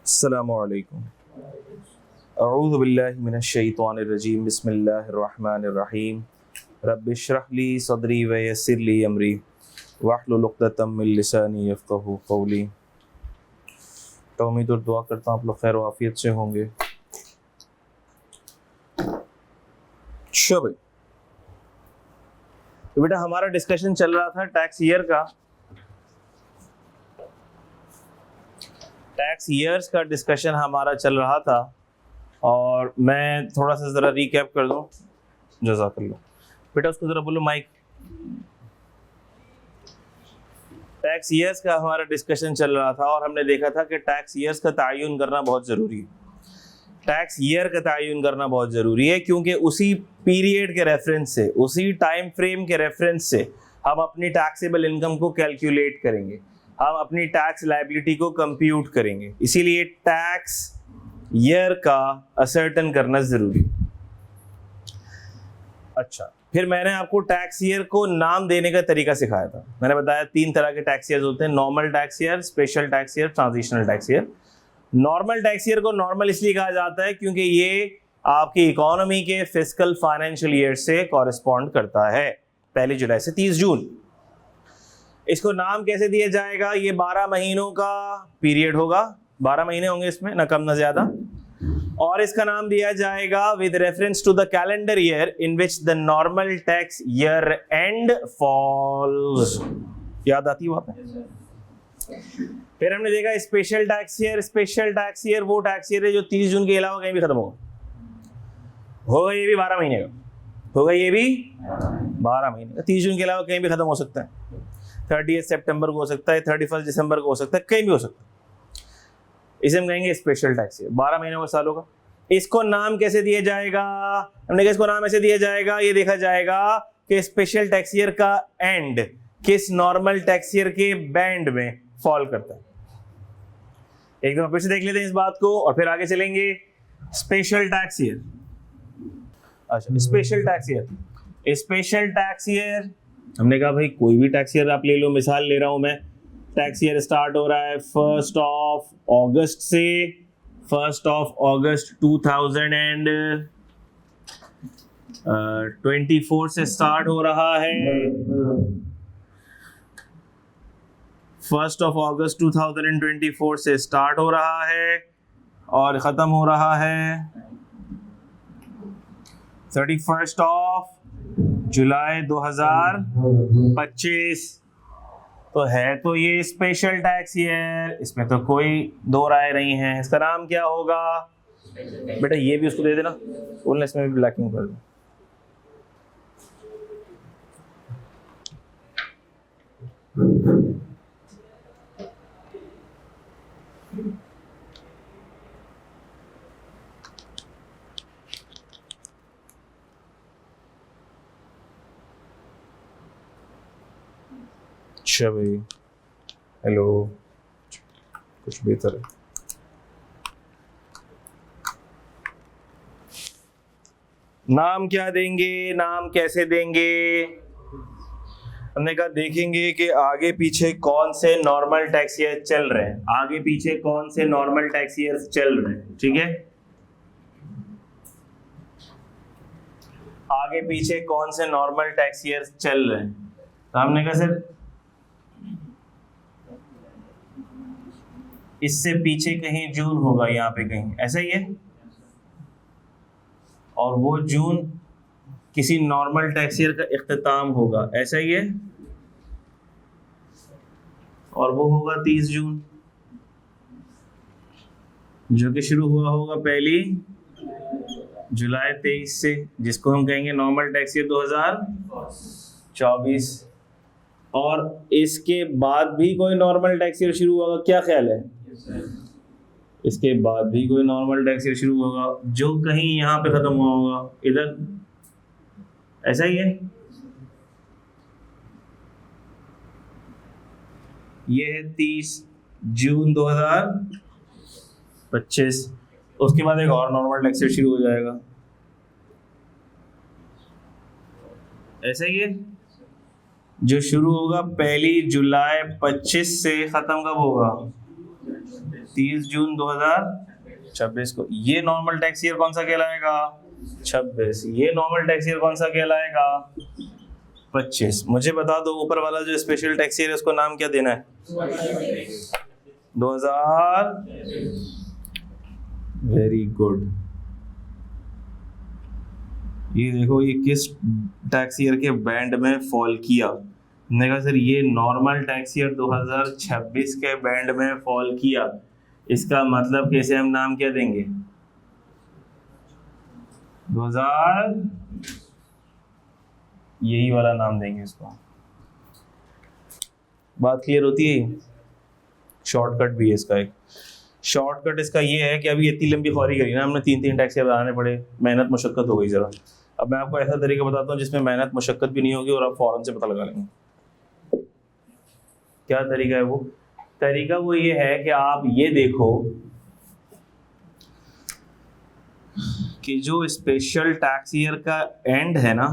अस्सलामुअलैकुम। अऊज़ु बिल्लाहि मिनश्शैतानिर्रजीम। बिस्मिल्लाहिर्रहमानिर्रहीम। रब्बिश्रह ली सदरी व यस्सिर ली अमरी वहलुल उक़दतम मिन लिसानी यफ़क़हू क़ौली। तो उम्मीद और दुआ करता हूँ आप लोग खैर आफियत से होंगे। अच्छा भाई, तो बेटा हमारा डिस्कशन चल रहा था टैक्स ईयर का। टैक्स ईयर्स का डिस्कशन हमारा चल रहा था और मैं थोड़ा सा ज़रा रिकैप कर दूं। जज़ाकल्लाह। बेटा उसको ज़रा बोलो माइक। टैक्स ईयर्स का हमारा डिस्कशन चल रहा था और हमने देखा था कि टैक्स ईयर्स का तयन करना बहुत ज़रूरी है। टैक्स ईयर का तयन करना बहुत ज़रूरी है क्योंकि उसी पीरियड के रेफरेंस से, उसी टाइम फ्रेम के रेफरेंस से हम अपनी टैक्सेबल इनकम को कैलकुलेट करेंगे, हम अपनी टैक्स लायबिलिटी को कंप्यूट करेंगे। इसीलिए टैक्स ईयर का असर्टन करना ज़रूरी। अच्छा, फिर मैंने आपको टैक्स ईयर को नाम देने का तरीका सिखाया था। मैंने बताया 3 तरह के टैक्स ईयर्स होते हैं, normal tax year, special tax year, transitional tax year. Normal tax year को नॉर्मल इसलिए कहा जाता है क्योंकि ये आपकी इकोनॉमी के फिस्कल फाइनेंशियल ईयर से कॉरेस्पॉन्ड करता है, 1 जुलाई से 30 जून। इसको नाम कैसे दिया जाएगा? ये 12 महीनों का पीरियड होगा, 12 महीने होंगे इसमें, ना कम ना ज्यादा। और इसका नाम दिया जाएगा with reference to the calendar year in which the normal tax year end falls. याद आती है वहां पे? फिर हमने देखा special tax year. Special tax year वो टैक्स ईयर है जो 30 जून के अलावा कहीं भी खत्म होगा ये भी 12 महीने का होगा, ये भी 12 महीने का, 30 जून के अलावा कहीं भी खत्म हो सकता है। 30 सितंबर को हो सकता है, 31 दिसंबर को हो सकता है, कहीं भी हो सकता है। इसे हम कहेंगे स्पेशल टैक्स ईयर, 12 महीनों का साल होगा। इसको नाम कैसे दिया जाएगा? हमने कहा इसको नाम ऐसे दिया जाएगा, ये देखा जाएगा कि स्पेशल टैक्स ईयर का एंड किस नॉर्मल टैक्स ईयर के बैंड में फॉल करता है। एक दफा फिर से देख लेते हैं इस बात को और फिर आगे चलेंगे। Special tax year. अच्छा, special tax year. Special tax year हमने कहा भाई कोई भी टैक्स ईयर आप ले लो, मिसाल ले रहा हूं मैं। टैक्स ईयर स्टार्ट हो रहा है 1 अगस्त से, 1 अगस्त 2024 से स्टार्ट हो रहा है। 1 अगस्त 2024 से स्टार्ट हो रहा है और ख़त्म हो रहा है 31 जुलाई 2025। तो है तो ये स्पेशल टैक्स ईयर, इसमें तो कोई दो राय नहीं है। इसका नाम क्या होगा? बेटा ये भी उसको दे देना, बोलना इसमें भी ब्लैकिंग कर दो। अच्छा भाई, हेलो, कुछ बेहतर है। नाम क्या देंगे, नाम कैसे देंगे? हमने कहा देखेंगे कि आगे पीछे कौन से नॉर्मल टैक्स ईयर चल रहे हैं, आगे पीछे कौन से नॉर्मल टैक्स ईयर चल रहे हैं। ठीक है, आगे पीछे कौन से नॉर्मल टैक्स ईयर चल रहे हैं। तो हमने कहा सर इससे पीछे कहीं जून होगा, यहाँ पे कहीं, ऐसा ही है। और वो जून किसी नॉर्मल टैक्स ईयर का इख्तिताम होगा, ऐसा ही है। और वो होगा 30 जून, जो कि शुरू हुआ होगा 1 जुलाई 23 से, जिसको हम कहेंगे नॉर्मल टैक्स ईयर 2024। और इसके बाद भी कोई नॉर्मल टैक्स ईयर शुरू होगा, क्या ख्याल है? इसके बाद भी कोई नॉर्मल टैक्स ईयर शुरू होगा जो कहीं यहाँ पे खत्म हुआ होगा, इधर, ऐसा ही है। ये है 30 जून 2025। उसके बाद एक और नॉर्मल टैक्स ईयर शुरू हो जाएगा, ऐसा ही है। जो शुरू होगा 1 जुलाई 25 से खत्म कब होगा? 30 जून 2026 को। ये नॉर्मल टैक्स ईयर कौन सा कहलाएगा? 26। ये नॉर्मल टैक्स ईयर कौन सा कहलाएगा? 25। मुझे बता दो ऊपर वाला जो स्पेशल टैक्स ईयर है उसको नाम क्या देना है? 2000। Very good. ये देखो ये किस टैक्स ईयर के बैंड में फॉल किया। मैंने कहा सर ये नॉर्मल टैक्स ईयर 2026 के बैंड में फॉल किया, इसका मतलब कैसे हम नाम क्या देंगे? 2000, यही वाला नाम देंगे इसको। बात क्लियर होती है? शॉर्टकट भी है इसका। एक शॉर्टकट इसका ये है कि अभी इतनी लंबी ख्वारी करी ना हमने, 3 टैक्स ईयर बनाने पड़े, मेहनत मुशक्कत हो गई जरा। अब मैं आपको ऐसा तरीका बताता हूँ जिसमें मेहनत मुशक्कत भी नहीं होगी और आप फौरन से पता लगा लेंगे। क्या तरीका है वो? तरीका वो ये है कि आप ये देखो कि जो स्पेशल टैक्स ईयर का एंड है ना,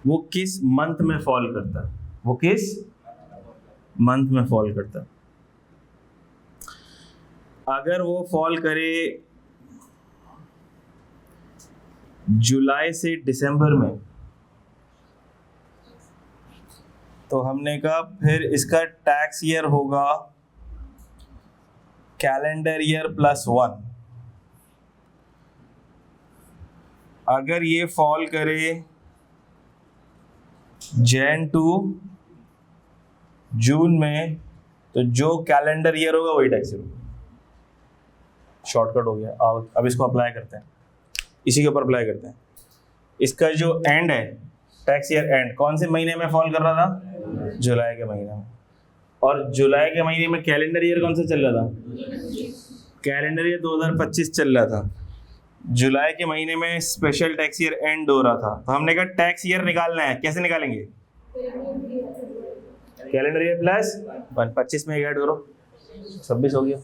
वो किस मंथ में फॉल करता है? वो किस मंथ में फॉल करता है? अगर वो फॉल करे जुलाई से दिसंबर में, तो हमने कहा फिर इसका टैक्स ईयर होगा कैलेंडर ईयर +1। अगर ये फॉल करे जैन टू जून में, तो जो कैलेंडर ईयर होगा वही टैक्स ईयर होगा। शॉर्टकट हो गया। अब इसको अप्लाई करते हैं, इसी के ऊपर अप्लाई करते हैं। इसका जो एंड है टैक्स ईयर एंड कौन से महीने में फॉल कर रहा था? जुलाई के महीने में। और जुलाई के महीने में कैलेंडर ईयर कौन सा चल रहा था? कैलेंडर ईयर 2025 चल रहा था। जुलाई के महीने में स्पेशल टैक्स ईयर एंड हो रहा था, तो हमने कहा टैक्स ईयर निकालना है। कैसे निकालेंगे? कैलेंडर ईयर +1, 25 में ऐड करो, 26 हो गया।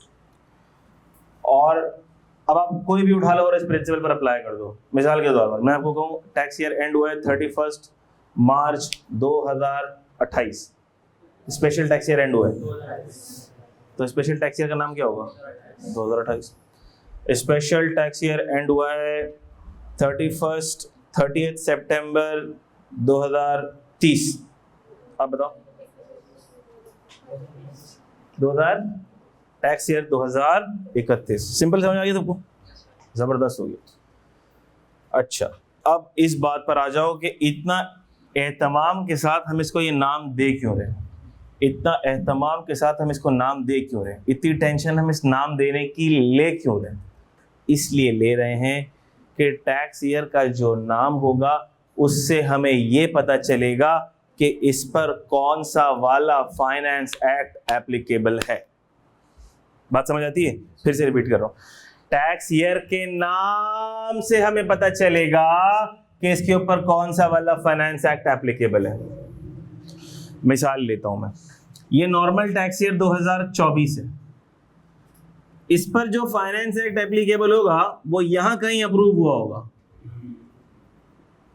और अब आप कोई भी उठा लो और इस प्रिंसिपल पर अप्लाई कर दो। मिसाल के तौर पर मैं आपको कहूँ टैक्स ईयर एंड हुआ है 31 मार्च 2028, स्पेशल टैक्स ईयर एंड हुआ है, तो स्पेशल टैक्स ईयर का नाम क्या होगा? 2028। स्पेशल टैक्स ईयर एंड हुआ है 30 सितंबर 2030। आप बताओ 2000 टैक्स ईयर 2031। सिंपल समझ आ गया सबको? जबरदस्त हो गया। अच्छा, अब इस बात पर आ जाओ कि इतना एहतमाम के साथ हम इसको ये नाम दे क्यों रहे? इतना एहतमाम के साथ हम इसको नाम दे क्यों रहे? इतनी टेंशन हम इस नाम देने की ले क्यों रहे? इसलिए ले रहे हैं कि टैक्स ईयर का जो नाम होगा उससे हमें ये पता चलेगा कि इस पर कौन सा वाला फाइनेंस एक्ट एप्लीकेबल है। बात समझ आती है? फिर से रिपीट कर रहा हूं, टैक्स ईयर के नाम से हमें पता चलेगा कि इसके ऊपर कौन सा वाला फाइनेंस एक्ट एप्लीकेबल है। मिसाल लेता हूं मैं, ये नॉर्मल टैक्स ईयर 2024 है। इस पर जो फाइनेंस एक्ट एप्लीकेबल होगा वो यहां कहीं अप्रूव हुआ होगा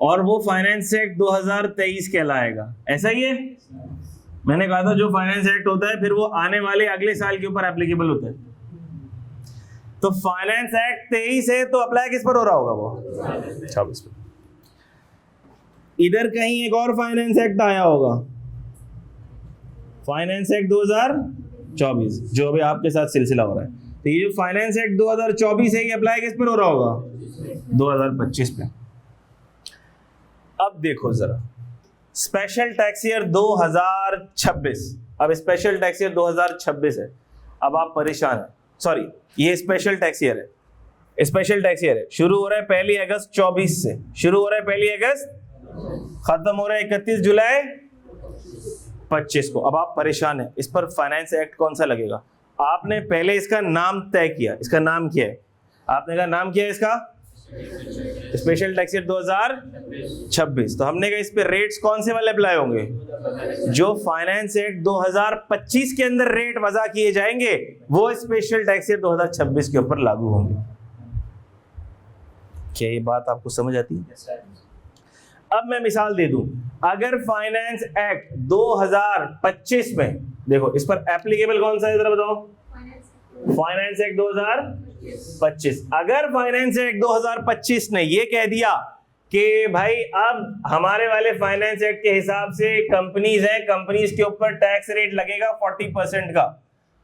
और वो फाइनेंस एक्ट 2023 कहलाएगा। ऐसा ही है? मैंने कहा था जो फाइनेंस एक्ट होता है फिर वो आने वाले अगले साल के ऊपर एप्लीकेबल होता है। तो फाइनेंस एक्ट 23 है तो अप्लाई किस पर हो रहा होगा? वो 26 पर। इधर कहीं एक और फाइनेंस एक्ट आया होगा, फाइनेंस एक्ट 2024, जो अभी आपके साथ सिलसिला हो रहा है। तो ये जो फाइनेंस एक्ट 2024 है ये अप्लाई किस पर हो रहा होगा? 2025 पे। अब देखो जरा स्पेशल टैक्स ईयर 2026। अब स्पेशल टैक्स ईयर 2026 है। अब आप परेशान हैं, सॉरी ये स्पेशल टैक्स ईयर है। स्पेशल टैक्स ईयर है, शुरू हो रहा है 1 अगस्त 24 से, शुरू हो रहा है 1 अगस्त, खत्म हो रहा है 31 जुलाई 25 को। अब आप परेशान हैं, इस पर फाइनेंस एक्ट कौन सा लगेगा? आपने पहले इसका नाम तय किया, इसका नाम क्या है? आपने कहा नाम क्या है इसका? Special tax year 2026। तो हमने कहा इस पे रेट्स कौन से वाले अप्लाई होंगे? जो फाइनेंस एक्ट 2025 के अंदर रेट वज़ा किए जाएंगे वो स्पेशल टैक्स ईयर 2026 के ऊपर लागू होंगे। क्या ये बात आपको समझ आती है? अब मैं मिसाल दे दूं, अगर फाइनेंस एक्ट 2025 में, देखो इस पर एप्लीकेबल कौन सा है जरा बताओ, फाइनेंस एक्ट 2025। अगर फाइनेंस एक्ट 2025 ने ये कह दिया कि भाई अब हमारे वाले फाइनेंस एक्ट के हिसाब से कंपनीज हैं, कंपनीज के ऊपर टैक्स रेट लगेगा 40% का,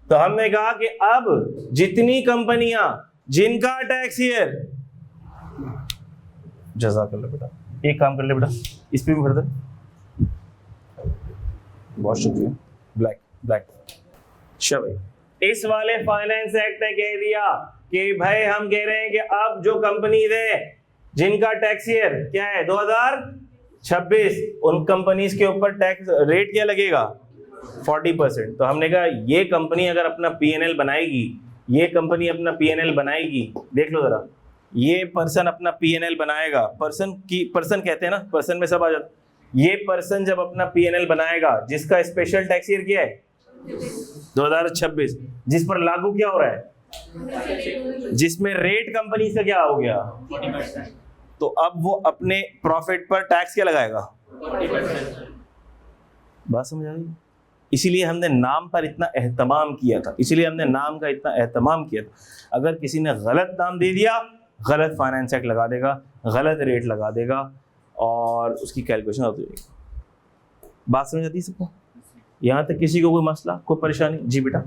तो हमने कहा कि अब जितनी कंपनियां जिनका टैक्स ईयर, जज़ाकल्लाह बेटा, एक काम कर ले बेटा, इस पे भी भर दे, बहुत शुक्रिया, ब्लैक ब्लैक शब। इस वाले फाइनेंस एक्ट ने कह दिया कि भाई हम कह रहे हैं कि अब जो कंपनीज है जिनका टैक्स ईयर क्या है 2026, उन कंपनीज के ऊपर टैक्स रेट क्या लगेगा 40%। तो हमने कहा ये कंपनी अगर अपना पीएनएल बनाएगी, ये कंपनी अपना पीएनएल बनाएगी, देख लो जरा, ये पर्सन अपना पीएनएल बनाएगा, पर्सन कहते हैं ना, पर्सन में सब आ जाता, ये पर्सन जब अपना पीएनएल बनाएगा जिसका स्पेशल टैक्स ईयर क्या है 2026, जिस पर लागू क्या हो रहा है, जिसमें रेट कंपनी से क्या हो गया 40%, तो अब वो अपने प्रॉफिट पर टैक्स क्या लगाएगा 40%। बात समझ आ गई? इसीलिए हमने नाम पर इतना एहतमाम किया था, इसीलिए हमने नाम का इतना एहतमाम किया था। अगर किसी ने गलत नाम दे दिया, गलत फाइनेंस एक्ट लगा देगा, गलत रेट लगा देगा और उसकी कैलकुलेशन होती रहेगी। बात समझ आती है सबको? यहाँ तक किसी को कोई मसला, कोई परेशानी? जी बेटा।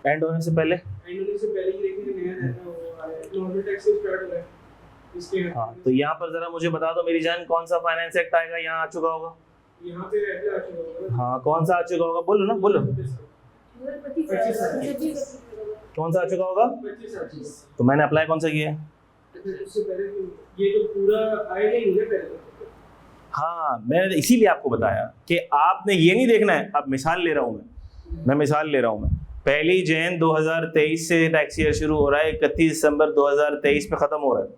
एंड होने से पहले हाँ, तो यहाँ पर जरा मुझे बता दो मेरी जान, कौन सा फाइनेंस एक्ट आएगा यहाँ आ चुका होगा? यहाँ पे आ चुका होगा। हाँ, कौन सा आ चुका होगा? बोलो ना, बोलो। कौन सा आ चुका होगा? 25। तो मैंने अप्लाई कौन सा किया है? ये तो पूरा आया नहीं है पहले। हाँ, मैंने इसीलिए आपको बताया कि आपने ये नहीं देखना है। अब मिसाल ले रहा हूँ मैं मिसाल ले रहा हूँ मैं 1 जनवरी 2023 से टैक्स ईयर शुरू हो रहा है, 31 दिसंबर 2023 पे खत्म हो रहा है।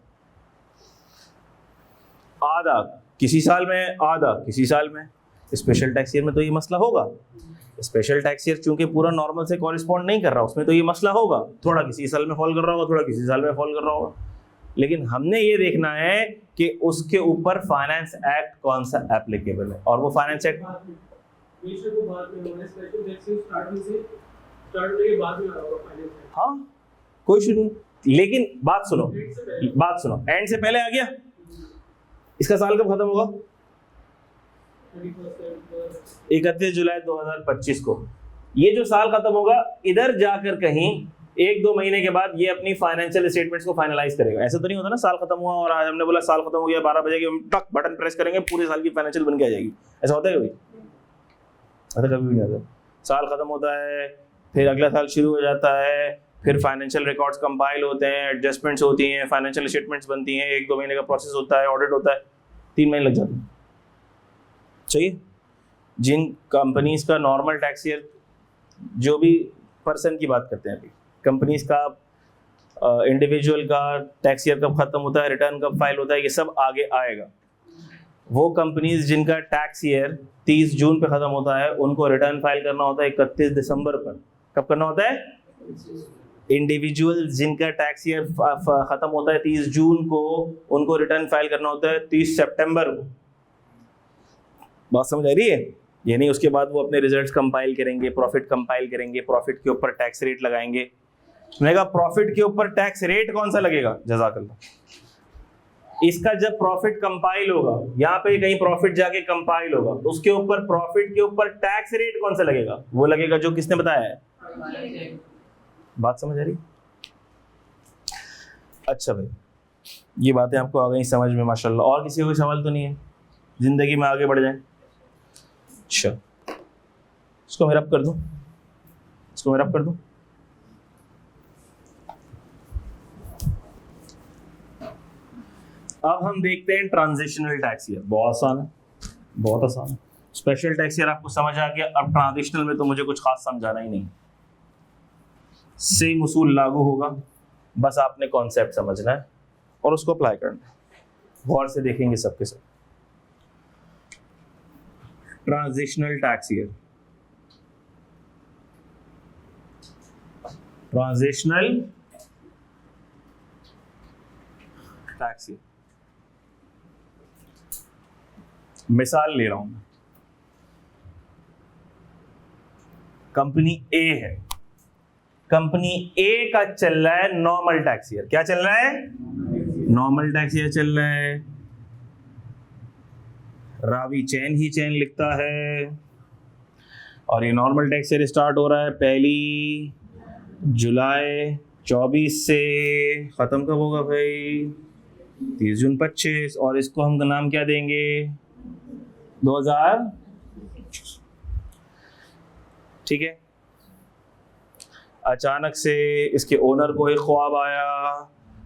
आधा किसी साल में, आधा किसी साल में। स्पेशल टैक्स ईयर में तो ये मसला होगा। स्पेशल टैक्स ईयर चूंकि पूरा नॉर्मल से कॉरिस्पॉन्ड नहीं कर रहा, उसमें तो ये मसला होगा, थोड़ा किसी साल में फॉल कर रहा होगा, थोड़ा किसी साल में फॉल कर रहा होगा। लेकिन हमने ये देखना है कि उसके ऊपर फाइनेंस एक्ट कौन सा एप्लीकेबल है, और वो फाइनेंस एक्ट हाँ कोई इशू नहीं। लेकिन बात सुनो, एंड से पहले आ गया, इसका साल कब खत्म होगा? 31 जुलाई 2025 को। ये जो साल खत्म होगा, इधर जाकर कहीं 1-2 महीने के बाद ये अपनी फाइनेंशियल स्टेटमेंट्स को फाइनलाइज करेगा। ऐसा तो नहीं होता ना साल खत्म हुआ और आज हमने बोला साल खत्म हो गया, 12 बजे हम टक बटन प्रेस करेंगे, पूरे साल की फाइनेंशियल बन के आ जाएगी। ऐसा होता है कभी? ऐसा कभी भी नहीं होता। साल खत्म होता है, फिर अगला साल शुरू हो जाता है, फिर फाइनेंशियल रिकॉर्ड्स कंपाइल होते हैं, एडजस्टमेंट्स होती हैं, फाइनेंशियल स्टेटमेंट्स बनती हैं, 1-2 महीने का प्रोसेस होता है, ऑडिट होता है, 3 महीने लग जाते हैं। चाहिए जिन कंपनीज का नॉर्मल टैक्स ईयर, जो भी पर्सन की बात करते हैं अभी, कंपनीज का इंडिविजुअल का टैक्स ईयर कब खत्म होता है, रिटर्न कब फाइल होता है, ये सब आगे आएगा। वो कंपनीज जिनका टैक्स ईयर 30 जून पे खत्म होता है, उनको रिटर्न फाइल करना होता है 31 दिसंबर पर। कब करना होता है? इंडिविजुअल जिनका टैक्स ईयर खत्म होता है 30 जून को, उनको रिटर्न फाइल करना होता है 30 सितंबर को। बात समझ आ रही है? ये नहीं उसके बाद वो अपने रिजल्ट्स कंपाइल करेंगे, प्रॉफिट कंपाइल करेंगे, प्रॉफिट के ऊपर टैक्स रेट लगाएंगे। मैंने कहा प्रॉफिट के ऊपर टैक्स रेट कौन सा लगेगा? जज़ाकल्लाह। इसका जब प्रॉफिट कंपाइल होगा, यहाँ पे कहीं प्रॉफिट जाके कंपाइल होगा, उसके ऊपर प्रॉफिट के ऊपर टैक्स रेट कौन सा लगेगा? वो लगेगा जो किसने बताया है। बात समझ आ रही? अच्छा भाई, ये बातें आपको आ गई समझ में माशाल्लाह। और किसी को कोई सवाल तो नहीं है? जिंदगी में आगे बढ़ जाए। अच्छा, इसको मैं रब कर दूं, इसको मैं रब कर दूं। अब हम देखते हैं ट्रांजिशनल टैक्स ईयर। बहुत आसान है, बहुत आसान है। स्पेशल टैक्स ईयर आपको समझ आ गया। अब ट्रांजिशनल में तो मुझे कुछ खास समझाना ही नहीं, सेम उसूल लागू होगा, बस आपने कॉन्सेप्ट समझना है और उसको अप्लाई करना है। गौर से देखेंगे सबके सब। Transitional tax year, transitional tax year. मिसाल ले रहा हूं, कंपनी ए है, कंपनी ए का चल रहा है नॉर्मल टैक्स ईयर। क्या चल रहा है? नॉर्मल टैक्स ईयर चल रहा है। रावी चैन ही चैन लिखता है और ये नॉर्मल टैक्स ईयर स्टार्ट हो रहा है 1 जुलाई 24 से, खत्म कब होगा भाई? 30 जून 25। और इसको हम नाम क्या देंगे? 2000। ठीक है। अचानक से इसके ओनर को एक ख्वाब आया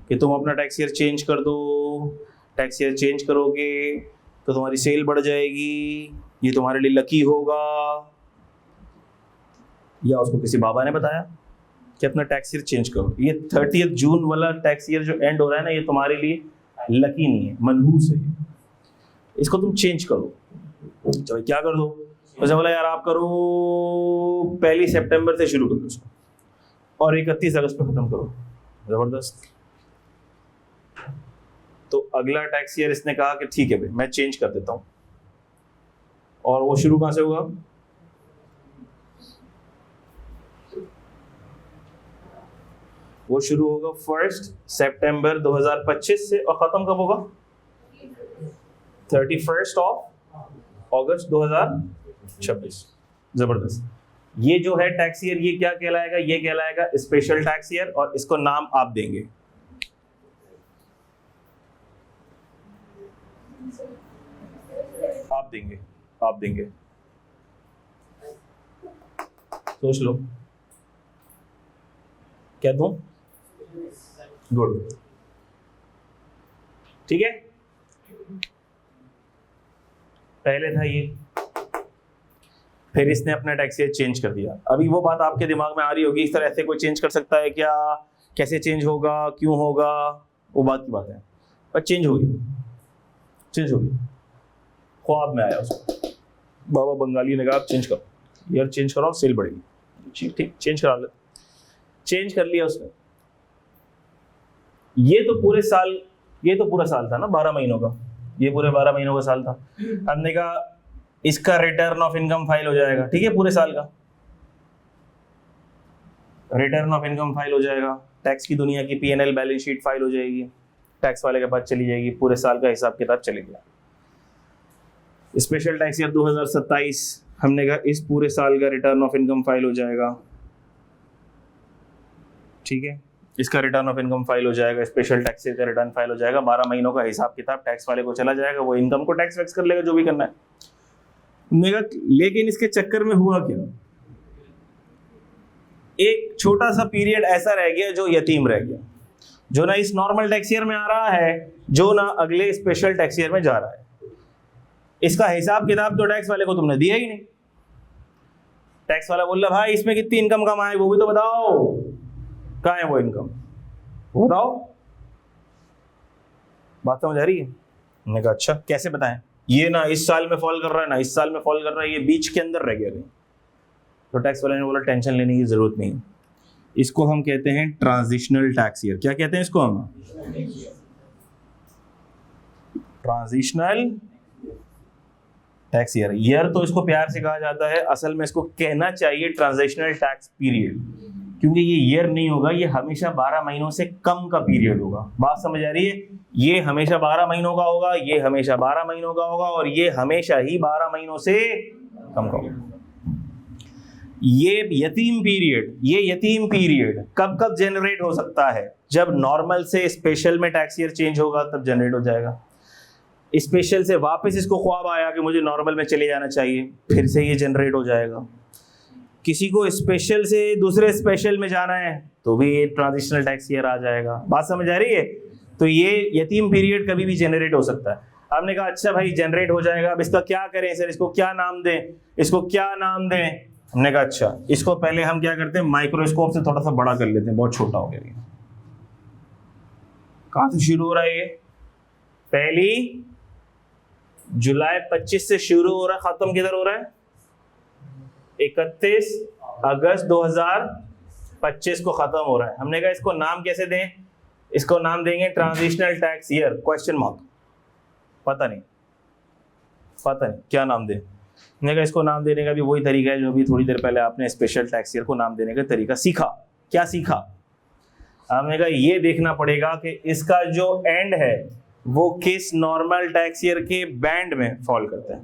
कि तुम अपना टैक्स ईयर चेंज कर दो, टैक्स ईयर चेंज करोगे तो तुम्हारी सेल बढ़ जाएगी, ये तुम्हारे लिए लकी होगा। या उसको किसी बाबा ने बताया कि अपना टैक्स ईयर चेंज करो, ये 30 जून वाला टैक्स ईयर जो एंड हो रहा है ना, ये तुम्हारे लिए लकी नहीं है, मनहूस है, इसको तुम चेंज करो। चलो क्या कर दो? उसने बोला यार आप करो 1 सितंबर से शुरू करो इसको और 31 अगस्त पे खत्म करो। जबरदस्त। तो अगला टैक्स ईयर इसने कहा कि ठीक है भाई मैं चेंज कर देता हूं। और वो शुरू कहां से होगा? वो शुरू होगा 1 सितंबर 2025 से और खत्म कब होगा? 31 अगस्त 2026। जबरदस्त। ये जो है टैक्स ईयर, ये क्या कहलाएगा? ये कहलाएगा स्पेशल टैक्स ईयर और इसको नाम आप देंगे। आप देंगे। सोच लो क्या दूं? गुड। ठीक है। पहले था ये, फिर इसने अपना टैक्स ईयर चेंज कर दिया। अभी वो बात आपके दिमाग में आ रही होगी, इस तरह से कोई चेंज कर सकता है क्या? कैसे चेंज होगा? क्यों होगा? वो बात की बात है, पर चेंज हो गई। ख्वाब में आया उसको, बाबा बंगाली ने कहा आप चेंज करो, यार चेंज कराओ सेल बढ़ेगी। ठीक, चेंज करा ले। चेंज कर लिया उसने। ये तो पूरा साल था ना, 12 महीनों का, ये पूरे 12 महीनों का साल था। हमने कहा इसका रिटर्न ऑफ इनकम फाइल हो जाएगा। ठीक है, पूरे साल का रिटर्न ऑफ इनकम फाइल हो जाएगा, टैक्स की दुनिया की P&L बैलेंस शीट फाइल हो जाएगी, टैक्स वाले के पास चली जाएगी, पूरे साल का हिसाब किताब चलेगा। स्पेशल टैक्स ईयर 2027, हमने कहा इस पूरे साल का रिटर्न ऑफ इनकम फाइल हो जाएगा। ठीक है, इसका रिटर्न ऑफ इनकम फाइल हो जाएगा, स्पेशल टैक्स ईयर का रिटर्न फाइल हो जाएगा, 12 महीनों का हिसाब किताब टैक्स वाले को चला जाएगा, वो इनकम को टैक्स वैक्स कर लेगा, जो भी करना है। लेकिन इसके चक्कर में हुआ क्या? एक छोटा सा पीरियड ऐसा रह गया जो यतीम रह गया, जो ना इस नॉर्मल टैक्स ईयर में आ रहा है, जो ना अगले स्पेशल टैक्स ईयर में जा रहा है। इसका हिसाब किताब तो टैक्स वाले को तुमने दिया ही नहीं। टैक्स वाला बोल रहा भाई इसमें कितनी इनकम कमाए वो भी तो बताओ, कहाँ है वो इनकम, वो बताओ। बात समझ आ रही है? मैंने कहा अच्छा कैसे बताएं, ये ना इस साल में फॉल कर रहा है, ना इस साल में फॉल कर रहा है, ये बीच के अंदर रह गया। तो टैक्स वाले ने बोला टेंशन लेने की जरूरत नहीं, इसको हम कहते हैं ट्रांजिशनल टैक्स ईयर। क्या कहते हैं इसको हम? Transitional tax year. ईयर तो इसको प्यार से कहा जाता है, असल में इसको कहना चाहिए ट्रांजिशनल टैक्स पीरियड, क्योंकि ये ईयर नहीं होगा, ये हमेशा 12 महीनों से कम का पीरियड होगा। बात समझ आ रही है? ये हमेशा 12 महीनों का होगा, ये हमेशा 12 महीनों का होगा, और ये हमेशा ही 12 महीनों से कम का होगा। ये यतीम पीरियड कब कब जनरेट हो सकता है? जब नॉर्मल से स्पेशल में टैक्स ईयर चेंज होगा तब जनरेट हो जाएगा। स्पेशल से वापस इसको ख्वाब आया कि मुझे नॉर्मल में चले जाना चाहिए, फिर से ये जनरेट हो जाएगा। किसी को स्पेशल से दूसरे स्पेशल में जाना है तो भी ये ट्रांजिशनल टैक्स ईयर आ जाएगा। बात समझ आ रही है? तो ये यतीम पीरियड कभी भी जनरेट हो सकता है। हमने कहा अच्छा भाई जनरेट हो जाएगा, अब इसका क्या करें सर, इसको क्या नाम दें? हमने कहा अच्छा इसको पहले हम क्या करते हैं, माइक्रोस्कोप से थोड़ा सा बड़ा कर लेते हैं, बहुत छोटा हो गया। कहां से शुरू हो रहा है ये? 1 जुलाई 25 से शुरू हो रहा है, खत्म किधर हो रहा है? 31 अगस्त 2025 को खत्म हो रहा है। हमने कहा इसको नाम कैसे दें, इसको नाम देंगे transitional tax year question mark. पता नहीं क्या नाम दें। हमने कहा इसको नाम देने का भी वही तरीका है जो भी थोड़ी देर पहले आपने स्पेशल टैक्स ईयर को नाम देने का तरीका सीखा। क्या सीखा? हमने कहा ये देखना पड़ेगा कि इसका जो एंड है वो किस नॉर्मल टैक्स ईयर के बैंड में फॉल करता है।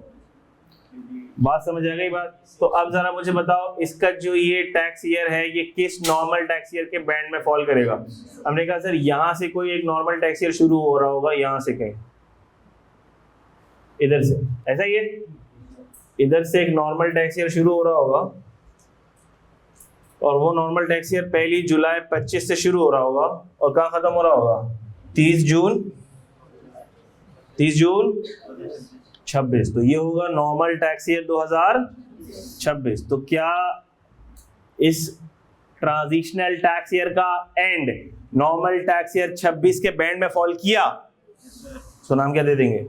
बात समझ आ गई बात? तो अब जरा मुझे बताओ इसका जो ये टैक्स ईयर है ये किस नॉर्मल टैक्स ईयर के बैंड में फॉल करेगा। हमने कहा सर यहां से कोई एक नॉर्मल टैक्स ईयर शुरू हो रहा होगा, यहां से कहीं इधर से, ऐसा ही है, इधर से एक नॉर्मल टैक्स ईयर शुरू हो रहा होगा और वो नॉर्मल टैक्स ईयर 1 जुलाई 25 से शुरू हो रहा होगा और कहाँ खत्म हो रहा होगा? 30 जून 26। तो ये होगा नॉर्मल टैक्स ईयर 2026। तो क्या इस ट्रांजिशनल टैक्स ईयर का एंड नॉर्मल टैक्स ईयर 26 के बैंड में फॉल किया? तो नाम क्या दे देंगे?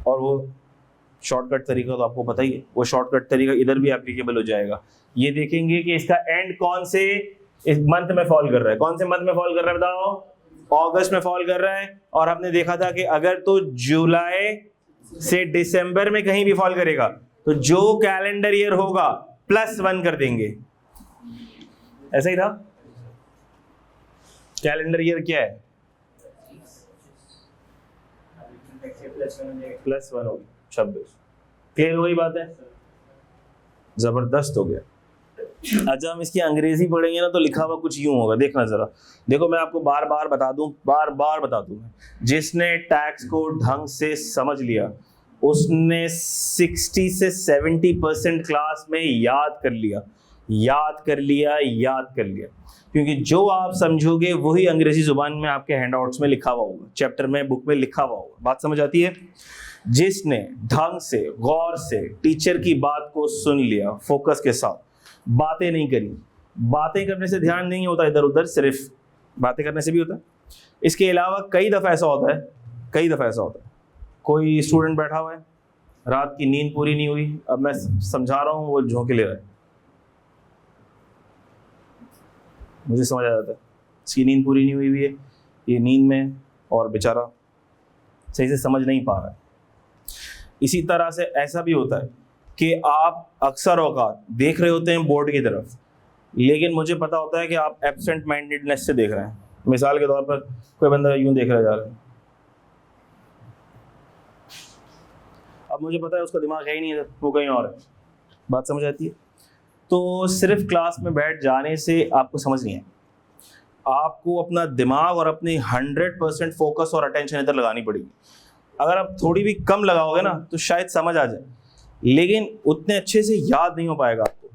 और वो शॉर्टकट तरीका तो आपको पता ही है, वो शॉर्टकट तरीका इधर भी एप्लीकेबल हो जाएगा। ये देखेंगे कि इसका एंड कौन से इस मंथ में फॉल कर रहा है। कौन से मंथ में फॉल कर रहा है बताओ? अगस्त में फॉल कर रहा है। और हमने देखा था कि अगर तो जुलाई से दिसंबर में कहीं भी फॉल करेगा तो जो कैलेंडर ईयर होगा +1 कर देंगे। ऐसा ही था। कैलेंडर ईयर क्या है? +1 हो गया 26। क्लियर हो गई बात है? जबरदस्त हो गया। अच्छा हम इसकी अंग्रेजी पढ़ेंगे ना तो लिखा हुआ कुछ यूं होगा, देखना जरा। देखो मैं आपको बार बार बता दूं, जिसने टैक्स को ढंग से समझ लिया उसने 60 से 70% क्लास में याद कर लिया। क्योंकि जो आप समझोगे वही अंग्रेजी जुबान में आपके हैंडआउट्स में लिखा हुआ होगा, चैप्टर में, बुक में लिखा हुआ होगा। बात समझ आती है? जिसने ढंग से गौर से टीचर की बात को सुन लिया, फोकस के साथ, बातें नहीं करी। बातें करने से ध्यान नहीं होता इधर उधर, सिर्फ बातें करने से भी होता है। इसके अलावा कई दफ़ा ऐसा होता है कोई स्टूडेंट बैठा हुआ है, रात की नींद पूरी नहीं हुई, अब मैं समझा रहा हूँ वो झोंके ले रहा है, मुझे समझ आ जाता है इसकी नींद पूरी नहीं हुई है, ये नींद में और बेचारा सही से समझ नहीं पा रहा है। इसी तरह से ऐसा भी होता है कि आप अक्सर औकात देख रहे होते हैं बोर्ड की तरफ, लेकिन मुझे पता होता है कि आप एब्सेंट माइंडेडनेस से देख रहे हैं। मिसाल के तौर पर कोई बंदा यूं देख रहा जा रहा है, अब मुझे पता है उसका दिमाग है ही नहीं, वो कहीं और है। बात समझ आती है? तो सिर्फ क्लास में बैठ जाने से आपको समझ नहीं है, आपको अपना दिमाग और अपनी 100% फोकस और अटेंशन इधर लगानी पड़ेगी। अगर आप थोड़ी भी कम लगाओगे ना तो शायद समझ आ जाए, लेकिन उतने अच्छे से याद नहीं हो पाएगा आपको,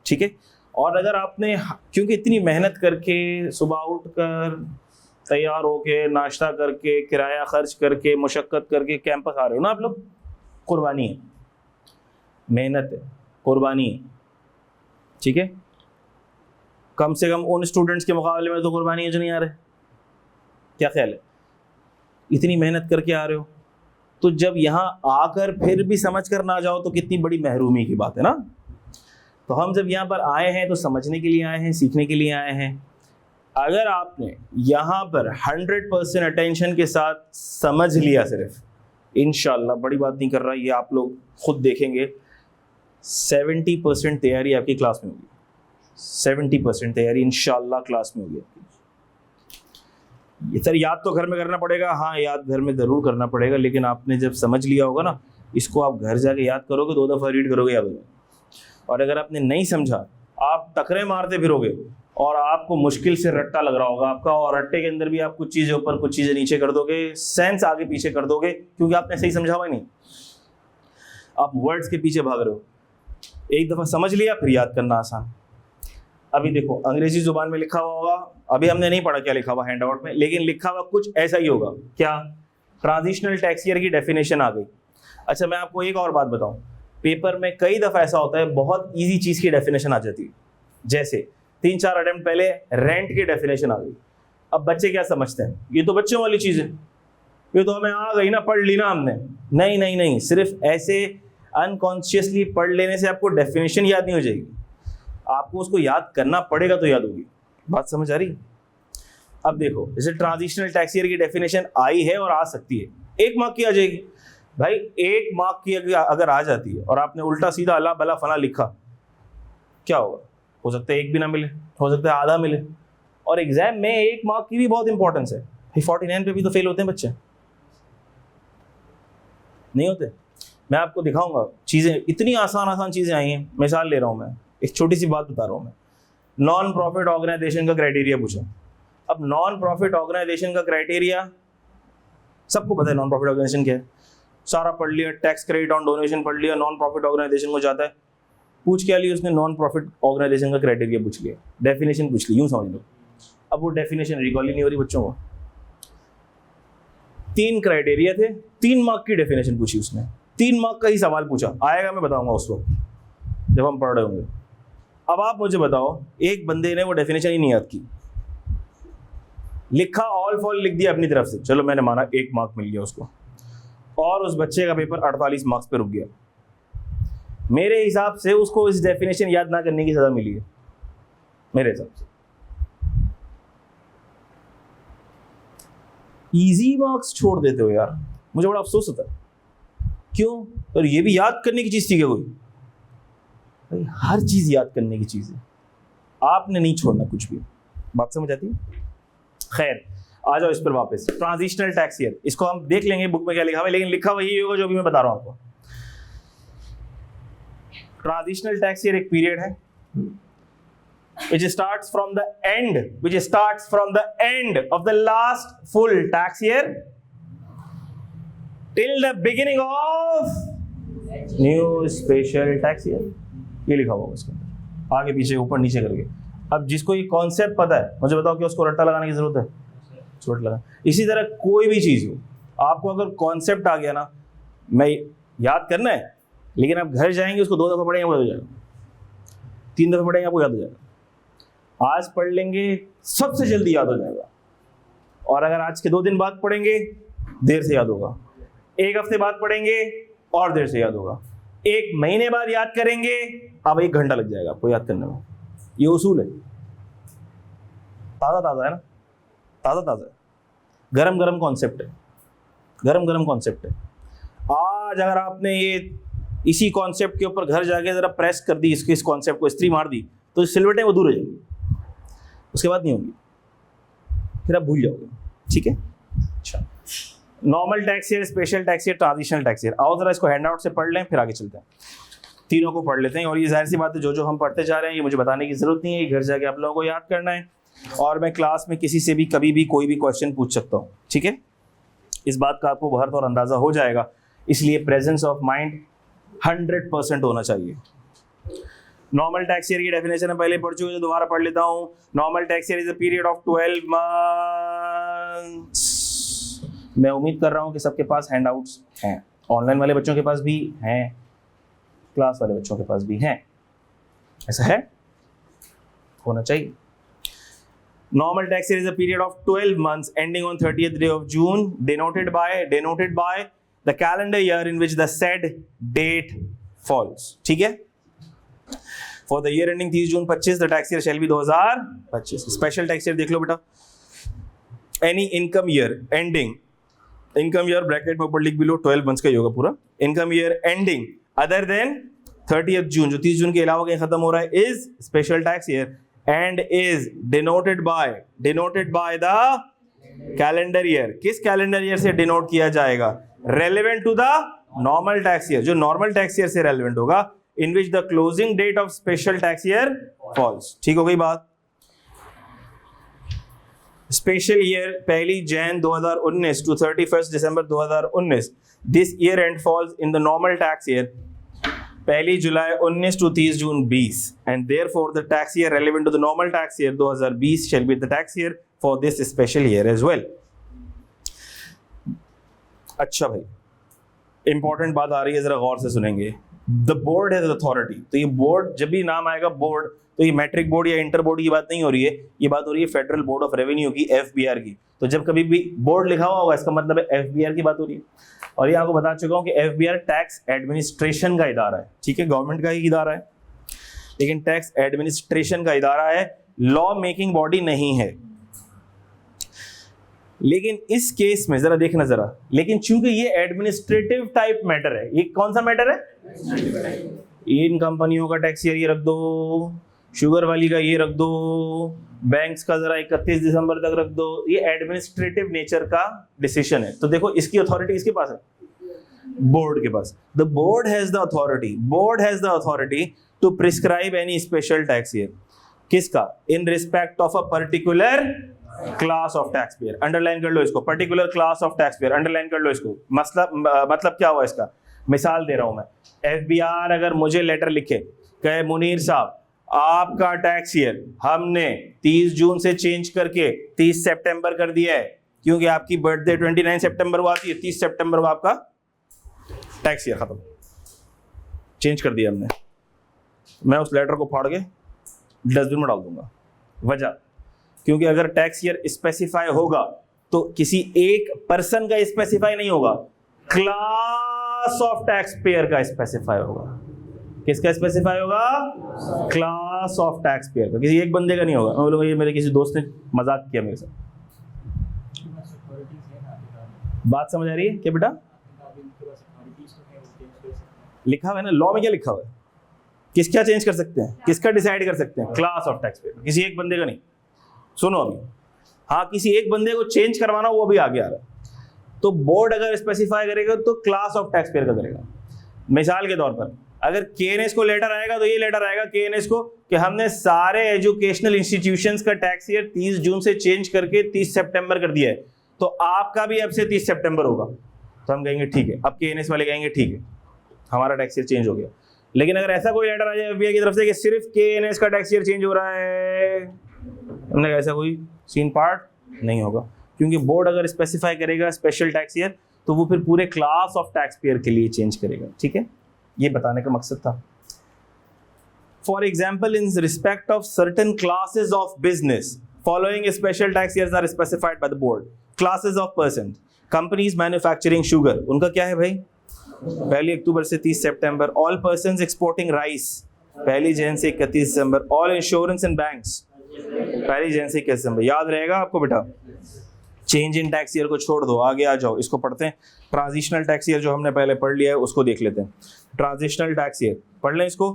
ठीक है? और अगर आपने, क्योंकि इतनी मेहनत करके सुबह उठकर तैयार होके नाश्ता करके किराया खर्च करके मुशक्क़त करके कैंपस आ रहे हो ना आप लोग, कुर्बानी है, मेहनत है, कुर्बानी है, ठीक है? कम से कम उन स्टूडेंट्स के मुकाबले में तो कुर्बानी है जो नहीं आ रहे। क्या ख्याल है? इतनी मेहनत करके आ रहे हो, तो जब यहाँ आकर फिर भी समझ कर ना जाओ तो कितनी बड़ी महरूमी की बात है ना। तो हम जब यहाँ पर आए हैं तो समझने के लिए आए हैं, सीखने के लिए आए हैं। अगर आपने यहाँ पर 100% अटेंशन के साथ समझ लिया सिर्फ, इंशाल्लाह, बड़ी बात नहीं कर रहा, ये आप लोग खुद देखेंगे, 70% तैयारी आपकी क्लास में होगी। 70% तैयारी इंशाल्लाह क्लास में होगी आपकी। सर याद तो घर में करना पड़ेगा, हाँ याद घर में ज़रूर करना पड़ेगा, लेकिन आपने जब समझ लिया होगा ना, इसको आप घर जाके याद करोगे, 2 दफ़ा रीड करोगे, याद होगा। और अगर आपने नहीं समझा, आप टकरे मारते फिरोगे और आपको मुश्किल से रट्टा लग रहा होगा आपका, और रट्टे के अंदर भी आप कुछ चीज़ें ऊपर कुछ चीज़ें नीचे कर दोगे, सेंस आगे पीछे कर दोगे, क्योंकि आपने सही समझा हुआ नहीं, आप वर्ड्स के पीछे भाग रहे हो। एक दफ़ा समझ लिया फिर याद करना आसान। अभी देखो अंग्रेजी जुबान में लिखा हुआ होगा, अभी हमने नहीं पढ़ा क्या लिखा हुआ हैंडआउट में, लेकिन लिखा हुआ कुछ ऐसा ही होगा। क्या? ट्रांजिशनल टैक्स ईयर की डेफिनेशन आ गई। अच्छा मैं आपको एक और बात बताऊं, पेपर में कई दफ़ा ऐसा होता है बहुत इजी चीज़ की डेफिनेशन आ जाती है, जैसे 3-4 अटेम्प्ट पहले रेंट की डेफिनेशन आ गई। अब बच्चे क्या समझते हैं, ये तो बच्चों वाली चीज़ है, ये तो हमें आ गई ना, पढ़ ली ना हमने। नहीं नहीं नहीं, सिर्फ ऐसे अनकॉन्शियसली पढ़ लेने से आपको डेफिनेशन याद नहीं हो जाएगी। आपको उसको याद करना पड़ेगा तो याद होगी। बात समझ आ रही? अब देखो, जैसे ट्रांजिशनल टैक्स ईयर की डेफिनेशन आई है और आ सकती है, 1 मार्क की आ जाएगी भाई। 1 मार्क की अगर आ जाती है और आपने उल्टा सीधा अल्लाह भला फला लिखा, क्या होगा? हो सकता है 1 भी ना मिले, हो सकता है आधा मिले। और एग्जाम में 1 मार्क की भी बहुत इंपॉर्टेंस है। 49 पे भी तो फेल होते हैं बच्चे, नहीं होते? मैं आपको दिखाऊंगा चीजें, इतनी आसान आसान चीजें आई हैं। मिसाल ले रहा हूं मैं, एक छोटी सी बात बता रहा हूं मैं। नॉन प्रॉफिट ऑर्गेनाइजेशन का क्राइटेरिया पूछा। अब नॉन प्रॉफिट ऑर्गेनाइजेशन का क्राइटेरिया सबको पता है, नॉन प्रॉफिट ऑर्गेनाइजेशन क्या है, सारा पढ़ लिया, टैक्स क्रेडिट ऑन डोनेशन पढ़ लिया, नॉन प्रॉफिट ऑर्गेनाइजेशन को जाता है। पूछ क्या लिया उसने? नॉन प्रॉफिट ऑर्गेनाइजेशन का क्राइटेरिया पूछ लिया, डेफिनेशन पूछ ली, यूं समझ लो। अब वो डेफिनेशन रिकॉल ही नहीं हो रही बच्चों को। 3 क्राइटेरिया थे, 3 मार्क की डेफिनेशन पूछी उसने, 3 मार्क का ही सवाल पूछा। आएगा, मैं बताऊंगा उस वक्त जब हम पढ़ रहे होंगे। अब आप मुझे बताओ, एक बंदे ने वो डेफिनेशन ही नहीं याद की, लिखा ऑल फॉल लिख दिया अपनी तरफ से, चलो मैंने माना 1 मार्क मिल गया उसको, और उस बच्चे का पेपर 48 मार्क्स पे रुक गया। मेरे हिसाब से उसको इस डेफिनेशन याद ना करने की सजा मिली है, मेरे हिसाब से। इजी मार्क्स छोड़ देते हो यार, मुझे बड़ा अफसोस होता है। क्यों? और ये भी याद करने की चीज थी क्या कोई? भाई हर चीज याद करने की चीज है, आपने नहीं छोड़ना कुछ भी। बात समझ आती है? खैर, आ जाओ इस पर वापस। ट्रांजिशनल टैक्स ईयर, इसको हम देख लेंगे बुक में क्या लिखा हुआ है, लेकिन लिखा वही होगा जो भी मैं बता रहा हूं आपको। ट्रांजिशनल टैक्स ईयर एक पीरियड है which starts from the end of the last full tax year till the beginning of new special tax year। ये लिखा हुआ उसके अंदर, आगे पीछे ऊपर नीचे करके। अब जिसको ये कॉन्सेप्ट पता है, मुझे बताओ कि उसको रट्टा लगाने की जरूरत है? चोट लगा। इसी तरह कोई भी चीज हो, आपको अगर कॉन्सेप्ट आ गया ना, मैं याद करना है, लेकिन आप घर जाएंगे उसको 2 दफा पढ़ेंगे, याद हो जाएगा, 3 दफा पढ़ेंगे, आपको याद हो जाएगा। आज पढ़ लेंगे, सबसे जल्दी याद हो जाएगा। और अगर आज के 2 दिन बाद पढ़ेंगे, देर से याद होगा। 1 हफ्ते बाद पढ़ेंगे, और देर से याद होगा। 1 महीने बाद याद करेंगे, अब 1 घंटा लग जाएगा आपको याद करने में। ये उसूल है, ताज़ा ताज़ा है ना, ताज़ा ताज़ा है, गरम गरम कॉन्सेप्ट है, गरम गरम कॉन्सेप्ट है। आज अगर आपने ये इसी कॉन्सेप्ट के ऊपर घर जाके जरा प्रेस कर दी, इस कॉन्सेप्ट को इस्त्री मार दी, तो सिलवटें वो दूर हो जाएंगी, उसके बाद नहीं होगी, फिर आप भूल जाओगे। ठीक है? अच्छा, normal tax year, special tax year, transitional tax year. आओ जरा इसको हैंडआउट से पढ़ लें, फिर आगे चलते हैं। तीनों को पढ़ लेते हैं। और ये जाहिर सी बात है, जो हम पढ़ते जा रहे हैं ये मुझे बताने की जरूरत नहीं है, घर जाके आप लोगों को याद करना है। और मैं क्लास में किसी से भी कभी भी कोई भी क्वेश्चन पूछ सकता हूँ। ठीक है? इस बात का आपको बहुत और अंदाजा हो जाएगा, इसलिए प्रेजेंस ऑफ माइंड 100% होना चाहिए। नॉर्मल टैक्स ईयर की डेफिनेशन मैं पहले पढ़ चुके, तो दोबारा पढ़ लेता हूँ। Normal tax year is a period of 12 months. मैं उम्मीद कर रहा हूँ कि सबके पास हैंडआउट्स हैं, ऑनलाइन वाले बच्चों के पास भी हैं, क्लास वाले बच्चों के पास भी हैं। ऐसा है, होना चाहिए। Normal tax year is a period of 12 months ending on 30th day of June, denoted by the calendar year in which the said date falls. ठीक है? For the year ending 30 June 25, the tax year shall be 2025. Special tax year देख लो बेटा। Any income year ending, income year bracket में ऊपर लिख भी लो, 12 months का ही होगा पूरा। Income year ending other than 30th June, जो 30 जून के अलावा कहीं खत्म हो रहा है, is special tax year and is denoted by the calendar year। किस calendar year से denote किया जाएगा? Relevant to the normal tax year, जो normal tax year से relevant होगा, in which the closing date of special tax year falls। ठीक हो गई बात? Special year 1 Jan 2019 to 31 December 2019, this year end falls in the normal tax year 1 July 19 to 30 June 20, and therefore the tax year relevant to the normal tax year 2020 shall be the tax year for this special year as well। अच्छा भाई, important बात आ रही है, जरा गौर से सुनेंगे। The board has authority. तो ये बोर्ड, जब भी नाम आएगा बोर्ड, तो ये मैट्रिक बोर्ड या इंटर बोर्ड की बात नहीं हो रही है, ये बात हो रही है फेडरल बोर्ड ऑफ रेवेन्यू की, FBR की। तो जब कभी भी बोर्ड लिखा हुआ होगा, इसका मतलब है FBR की बात हो रही है। और ये आपको बता चुका हूं कि FBR टैक्स एडमिनिस्ट्रेशन का इदारा है। ठीक है? गवर्नमेंट का ही इदारा है। लेकिन टैक्स एडमिनिस्ट्रेशन का इदारा है, लॉ मेकिंग बॉडी नहीं है। लेकिन इस केस में जरा देखना जरा, लेकिन चूंकि ये एडमिनिस्ट्रेटिव टाइप मैटर है, ये कौन सा मैटर है? इन कंपनियों का टैक्स ईयर ये रख दो, शुगर वाली का ये रख दो, बैंक्स का जरा 31 दिसंबर तक रख दो, ये एडमिनिस्ट्रेटिव नेचर का डिसीजन है। तो देखो इसकी अथॉरिटी किसके पास है? बोर्ड के पास। The board has the authority to prescribe any special tax year. किसका? In respect of a particular class of tax payer. Underline कर लो इसको, particular class of tax payer, underline कर लो इसको। मतलब क्या हुआ इसका? मिसाल दे रहा हूं मैं, एफबीआर अगर मुझे लेटर लिखे, कहे मुनीर साहब आपका टैक्स ईयर हमने 30 जून से चेंज करके 30 सितंबर कर दिया है, क्योंकि आपकी बर्थडे 29 सितंबर को आती है, 30 सितंबर को आपका टैक्स ईयर खत्म, चेंज कर दिया हमने। मैं उस लेटर को फाड़ के डस्टबिन में डाल दूंगा। वजह, क्योंकि अगर टैक्स ईयर स्पेसिफाई होगा तो किसी एक पर्सन का स्पेसिफाई नहीं होगा, क्लास ऑफ टैक्स पेयर का स्पेसिफाई होगा। किसका स्पेसिफाई होगा? क्लास ऑफ टैक्स पेयर का, किसी एक बंदे का नहीं होगा। मैं बोलूंगा ये मेरे किसी दोस्त ने मजाक किया मेरे साथ। बात समझ आ रही है क्या बेटा? लिखा हुआ है ना लॉ में, क्या लिखा हुआ है? किसका चेंज कर सकते हैं, किसका डिसाइड कर सकते हैं? क्लास ऑफ टैक्स पेयर, किसी एक बंदे का नहीं। सुनो अभी, हाँ किसी एक बंदे को चेंज करवाना वो भी आगे आ रहा है। तो बोर्ड अगर स्पेसिफाई करेगा तो क्लास ऑफ टैक्स पेयर का करेगा। मिसाल के तौर पर अगर केएनएस को लेटर आएगा तो ये लेटर आएगा केएनएस को कि हमने सारे एजुकेशनल इंस्टीट्यूशंस का टैक्स ईयर 30 जून से चेंज करके 30 सितंबर कर दिया है, तो आपका भी अब से 30 सितंबर होगा। तो हम कहेंगे ठीक है। अब केएनएस वाले कहेंगे ठीक है हमारा टैक्स ईयर चेंज हो गया। लेकिन अगर ऐसा कोई लेटर आ जाए एफबीआई की तरफ से कि सिर्फ केएनएस का टैक्स ईयर चेंज हो रहा है, हमने कहा ऐसा कोई सीन पार्ट नहीं होगा, क्योंकि बोर्ड अगर स्पेसिफाई करेगा स्पेशल टैक्स ईयर तो वो फिर पूरे क्लास ऑफ टैक्स पेयर के लिए चेंज करेगा। ठीक है, ये बताने का मकसद था। For example, in respect of certain classes of business following special tax years are specified by the board. Classes of person, companies manufacturing sugar, उनका क्या है भाई? 1 अक्टूबर से 30 सितंबर। ऑल पर्सन्स एक्सपोर्टिंग राइस 1 जनवरी से 31 दिसंबर। ऑल इंश्योरेंस एंड बैंक्स 1 जनवरी से 31 दिसंबर। याद रहेगा आपको बेटा? चेंज इन टैक्स ईयर को छोड़ दो, आगे आ जाओ, इसको पढ़ते हैं। ट्रांजिशनल टैक्स ईयर जो हमने पहले पढ़ लिया है उसको देख लेते हैं। ट्रांजिशनल टैक्स ईयर पढ़ लें इसको।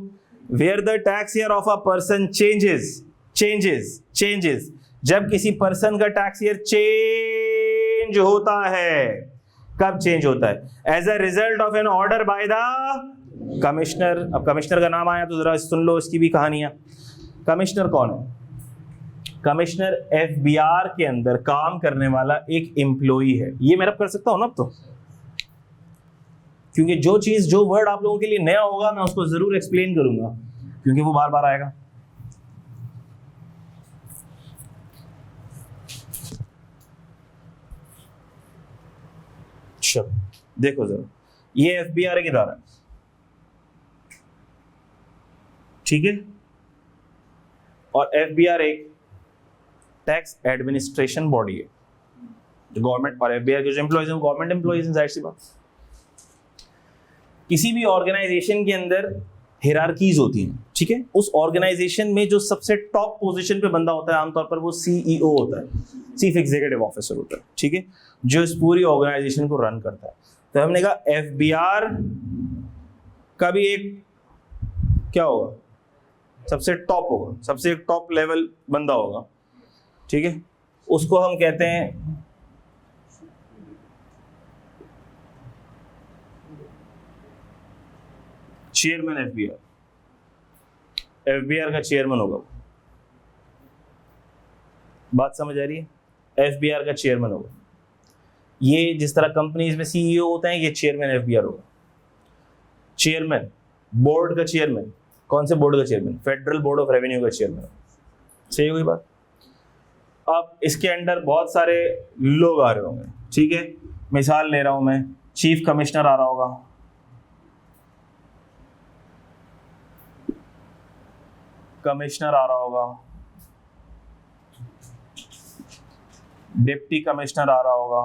Where the tax year of a person changes, जब किसी पर्सन का टैक्स ईयर चेंज होता है। कब चेंज होता है? As a result of an order by the commissioner. अब कमिश्नर का नाम आया तो जरा सुन लो इसकी भी कहानियां। कमिश्नर कौन है? कमिश्नर एफबीआर के अंदर काम करने वाला एक एम्प्लॉई है। ये मैं कर सकता हूं ना अब तो, क्योंकि जो वर्ड आप लोगों के लिए नया होगा मैं उसको जरूर एक्सप्लेन करूंगा, क्योंकि वो बार बार आएगा। चलो देखो जरा, ये एफबीआर की इदारा है, ठीक है, और एफबीआर एक टैक्स एडमिनिस्ट्रेशन बॉडी है। जो गवर्नमेंट और एफबीआर के जो एम्प्लॉइज हैं गवर्नमेंट एम्प्लॉइज हैं, जाहिर सी बात। किसी भी ऑर्गेनाइजेशन के अंदर हिरार्कीज होती हैं, ठीक है। उस ऑर्गेनाइजेशन में जो सबसे टॉप पोजीशन पे बंदा होता है आमतौर पर वो सीईओ होता है, चीफ एग्जीक्यूटिव ऑफिसर होता है, ठीक है, जो इस पूरी ऑर्गेनाइजेशन को रन करता है। तो हमने कहा एफबीआर का भी एक क्या होगा, सबसे टॉप होगा, सबसे टॉप लेवल बंदा होगा, ठीक है। उसको हम कहते हैं चेयरमैन एफबीआर। एफबीआर का चेयरमैन होगा, बात समझ आ रही है? एफबीआर का चेयरमैन होगा। ये जिस तरह कंपनीज में सीईओ होते हैं, ये चेयरमैन एफबीआर होगा। चेयरमैन, बोर्ड का चेयरमैन, कौन से बोर्ड का chairman? Federal board of revenue का चेयरमैन। सही हुई बात। अब इसके अंडर बहुत सारे लोग आ रहे होंगे, ठीक है। मिसाल ले रहा हूं मैं, चीफ कमिश्नर आ रहा होगा, कमिश्नर आ रहा होगा, डिप्टी कमिश्नर आ रहा होगा,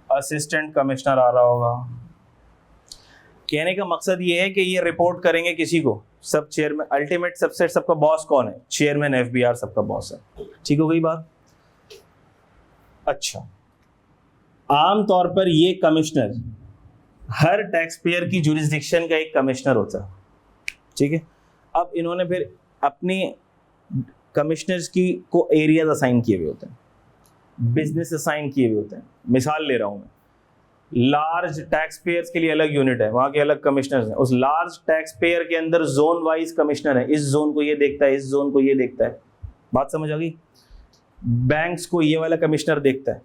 असिस्टेंट कमिश्नर आ रहा होगा। कहने का मकसद ये है कि ये रिपोर्ट करेंगे किसी को, सब चेयरमैन, अल्टीमेट सबसेट सबका बॉस कौन है? चेयरमैन एफबीआर सबका बॉस है। ठीक हो गई बात? अच्छा, आमतौर पर ये कमिश्नर, हर टैक्स पेयर की जुरिस्डिक्शन का एक कमिश्नर होता है, ठीक है। अब इन्होंने फिर अपनी कमिश्नर्स की को एरियाज असाइन किए हुए होते हैं, बिजनेस असाइन किए हुए होते हैं। मिसाल ले रहा हूं मैं, लार्ज टैक्स पेयर्स के लिए अलग यूनिट है, वहां के अलग कमिश्नर्स हैं। उस लार्ज टैक्स पेयर के अंदर जोन वाइज कमिश्नर है, इस जोन को ये देखता है, इस जोन को ये देखता है। बात समझ आ गई? बैंक्स को ये वाला कमिश्नर देखता है,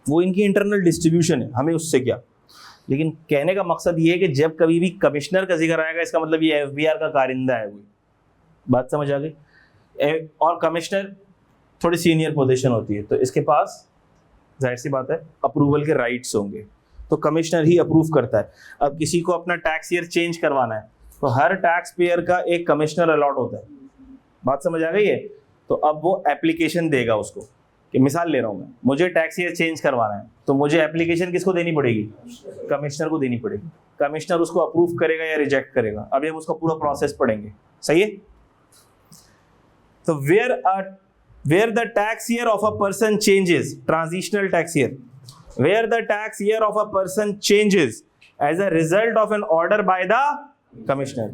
वो इनकी इंटरनल डिस्ट्रीब्यूशन है, हमें उससे क्या। लेकिन कहने का मकसद ये है कि जब कभी भी कमिश्नर का जिक्र आएगा, इसका मतलब ये एफबीआर का कारिंदा है। बात समझ आ गई? और कमिश्नर थोड़ी सीनियर पोजीशन होती है, तो इसके पास जाहिर सी बात है अप्रूवल के राइट्स होंगे, तो कमिश्नर ही अप्रूव करता है। अब किसी को अपना टैक्स ईयर चेंज करवाना है, तो हर टैक्स पेयर का एक कमिश्नर अलॉट होता है। बात समझ आ गई है? तो अब वो एप्लीकेशन देगा उसको, कि मिसाल ले रहा हूं मैं, मुझे टैक्स ईयर चेंज करवाना है, तो मुझे एप्लीकेशन किसको देनी पड़ेगी? कमिश्नर को देनी पड़ेगी। कमिश्नर उसको अप्रूव करेगा या रिजेक्ट करेगा, अभी हम उसका पूरा प्रोसेस पढ़ेंगे। सही है? तो where the tax year of a person changes, transitional tax year, where the tax year of a person changes as a result of an order by the commissioner,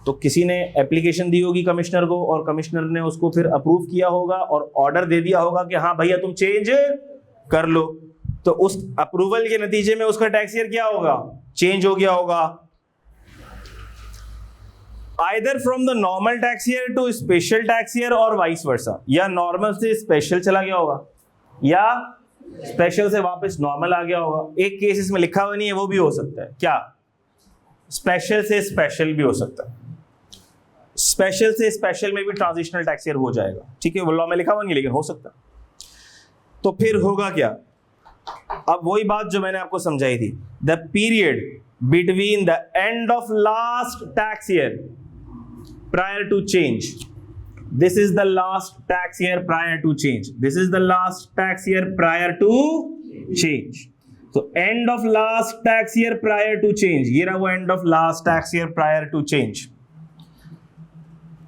तो किसी ने एप्लीकेशन दी होगी कमिश्नर को, और कमिश्नर ने उसको फिर approve किया होगा और ऑर्डर दे दिया होगा कि हाँ भैया तुम चेंज कर लो, तो उस अप्रूवल के नतीजे में उसका टैक्स ईयर क्या होगा? चेंज हो गया होगा। Either from the normal tax year to special tax year और vice versa, या नॉर्मल से स्पेशल चला गया होगा, या स्पेशल से वापस नॉर्मल आ गया होगा। एक केस इसमें लिखा हुआ नहीं है, वो भी हो सकता है। क्या? स्पेशल से स्पेशल भी हो सकता है। स्पेशल से स्पेशल में भी ट्रांजिशनल टैक्स ईयर हो जाएगा, ठीक है। वो लॉ में लिखा हुआ नहीं, लेकिन हो सकता है। तो फिर होगा क्या? अब वही बात जो मैंने आपको समझाई थी, the period between the end of last tax year prior to change. This is the last tax year prior to change. This is the last tax year prior to change. So end of last tax year prior to change. ये रहा वो end of last tax year prior to change.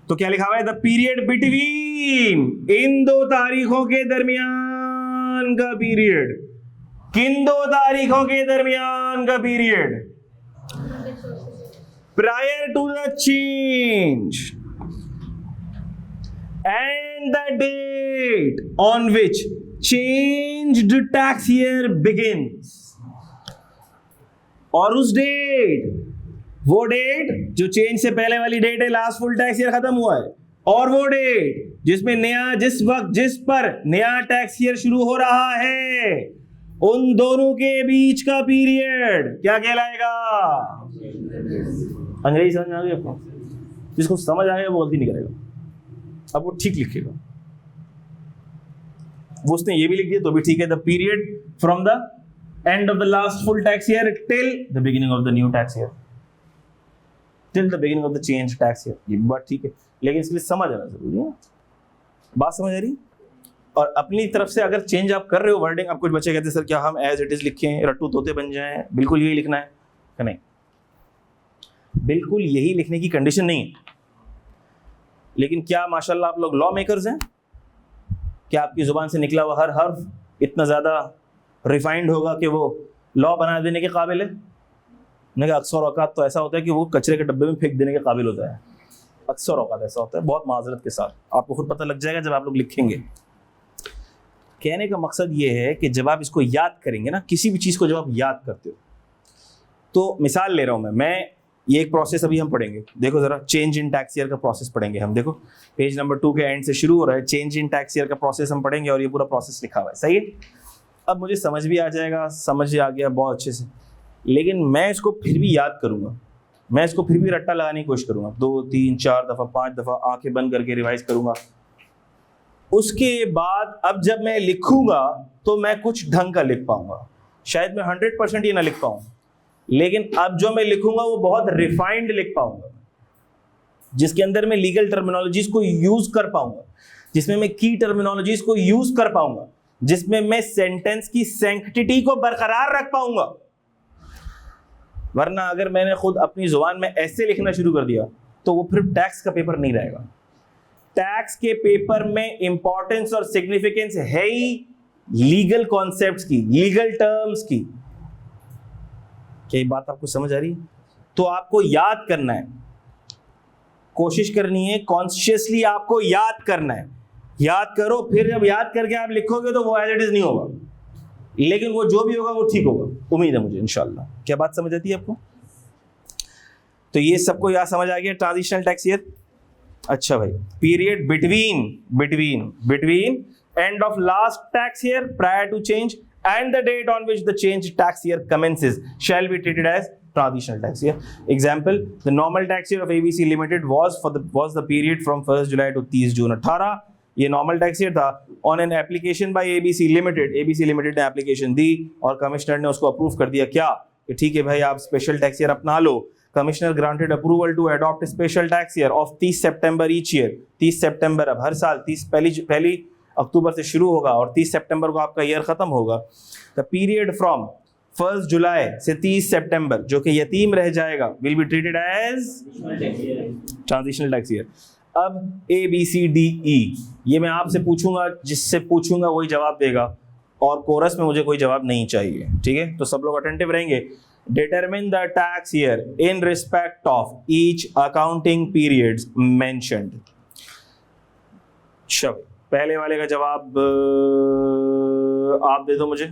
तो क्या लिखा हुआ है? The period between, इन दो तारीखों के दरमियान का पीरियड। किन दो तारीखों के दरमियान का period? Prior to the change and the date on which changed tax year begins, और उस डेट, वो डेट जो चेंज से पहले वाली डेट है, लास्ट फुल टैक्स ईयर खत्म हुआ है, और वो डेट जिसमें नया, जिस वक्त जिस पर नया टैक्स ईयर शुरू हो रहा है, उन दोनों के बीच का पीरियड क्या कहलाएगा? अंग्रेजी समझ में आ गई आपको? जिसको समझ आएगा वो गलती नहीं करेगा, अब वो ठीक लिखेगा। वो उसने ये भी लिख दिया तो भी ठीक है। The period from the end of the last full tax year till the beginning of the new tax year, till the beginning of the change tax year, ये बात ठीक है, लेकिन इसके लिए समझ आना जरूरी है। बात समझ आ रही? और अपनी तरफ से अगर चेंज आप कर रहे हो वर्डिंग, आप कुछ बच्चे कहते हैं सर क्या हम एज इट इज लिखें, रट्टू तोते बन जाएं, बिल्कुल यही लिखना है? नहीं, बिल्कुल यही लिखने की कंडीशन नहीं है। लेकिन क्या माशाल्लाह आप लोग लॉ मेकर्स हैं? क्या आपकी जुबान से निकला हुआ हर हर्फ इतना ज़्यादा रिफाइंड होगा कि वो लॉ बना देने के काबिल है? नहीं, अक्सर औकात तो ऐसा होता है कि वो कचरे के डब्बे में फेंक देने के काबिल होता है। अक्सर औकात ऐसा होता है, बहुत माजरत के साथ, आपको खुद पता लग जाएगा जब आप लोग लिखेंगे। कहने का मकसद ये है कि जब आप इसको याद करेंगे ना, किसी भी चीज़ को जब आप याद करते हो, तो मिसाल ले रहा हूँ मैं ये एक प्रोसेस अभी हम पढ़ेंगे। देखो जरा, चेंज इन टैक्स ईयर का प्रोसेस पढ़ेंगे हम। देखो पेज नंबर 2 के एंड से शुरू हो रहा है, चेंज इन टैक्स ईयर का प्रोसेस हम पढ़ेंगे और ये पूरा प्रोसेस लिखा हुआ है। सही है? अब मुझे समझ भी आ जाएगा, समझ आ गया बहुत अच्छे से, लेकिन मैं इसको फिर भी याद करूँगा, मैं इसको फिर भी रट्टा लगाने की कोशिश करूँगा, 2, 3, 4 दफ़ा, 5 दफ़ा आंखें बंद करके रिवाइज करूँगा। उसके बाद अब जब मैं लिखूँगा तो मैं कुछ ढंग का लिख पाऊँगा। शायद मैं 100% ये ना लिख पाऊँ, लेकिन अब जो मैं लिखूंगा वो बहुत रिफाइंड लिख पाऊंगा, जिसके अंदर मैं लीगल टर्मिनोलॉजीज को यूज कर पाऊंगा, जिसमें मैं की टर्मिनोलॉजीज को यूज कर पाऊंगा, जिसमें मैं सेंटेंस की सैंक्टिटी को बरकरार रख पाऊंगा। वरना अगर मैंने खुद अपनी जुबान में ऐसे लिखना शुरू कर दिया तो वो फिर टैक्स का पेपर नहीं रहेगा। टैक्स के पेपर में इंपॉर्टेंस और सिग्निफिकेंस है ही लीगल कॉन्सेप्ट्स की, लीगल टर्म्स की। क्या ये बात आपको समझ आ रही है? तो आपको याद करना है, कोशिश करनी है, कॉन्शियसली आपको याद करना है। याद करो, फिर जब याद करके आप लिखोगे तो वो एज इट इज नहीं होगा, लेकिन वो जो भी होगा वो ठीक होगा, उम्मीद है मुझे इंशाल्लाह। क्या बात समझ आती है आपको? तो ये सबको यहाँ समझ आ गया ट्रांजिशनल टैक्स ईयर। अच्छा भाई, period between end of last tax year prior to change and the date on which the change tax year commences shall be treated as transitional tax year. Example, the normal tax year of ABC Limited was the period from 1st July to 30 June 18। ये normal tax year था। On an application by ABC Limited ने application दी और commissioner ने उसको approve कर दिया। क्या कि ठीक है भाई, आप स्पेशल टैक्स ईयर अपना लो। Commissioner granted approval to adopt special tax year of 30 September each year. 30 सितंबर अब हर साल 30 पहली अक्टूबर से शुरू होगा और 30 सितंबर को आपका ईयर खत्म होगा। द पीरियड फ्रॉम 1 जुलाई से 30 सितंबर जो कि यतीम रह जाएगा will be treated as transitional tax year. अब ABCDE ये मैं आपसे पूछूंगा, जिससे पूछूंगा वही जवाब देगा, और कोरस में मुझे कोई जवाब नहीं चाहिए, ठीक है? तो सब लोग अटेंटिव रहेंगे। Determine the tax year in respect of each accounting periods mentioned. चलो, पहले वाले का जवाब आप दे दो मुझे,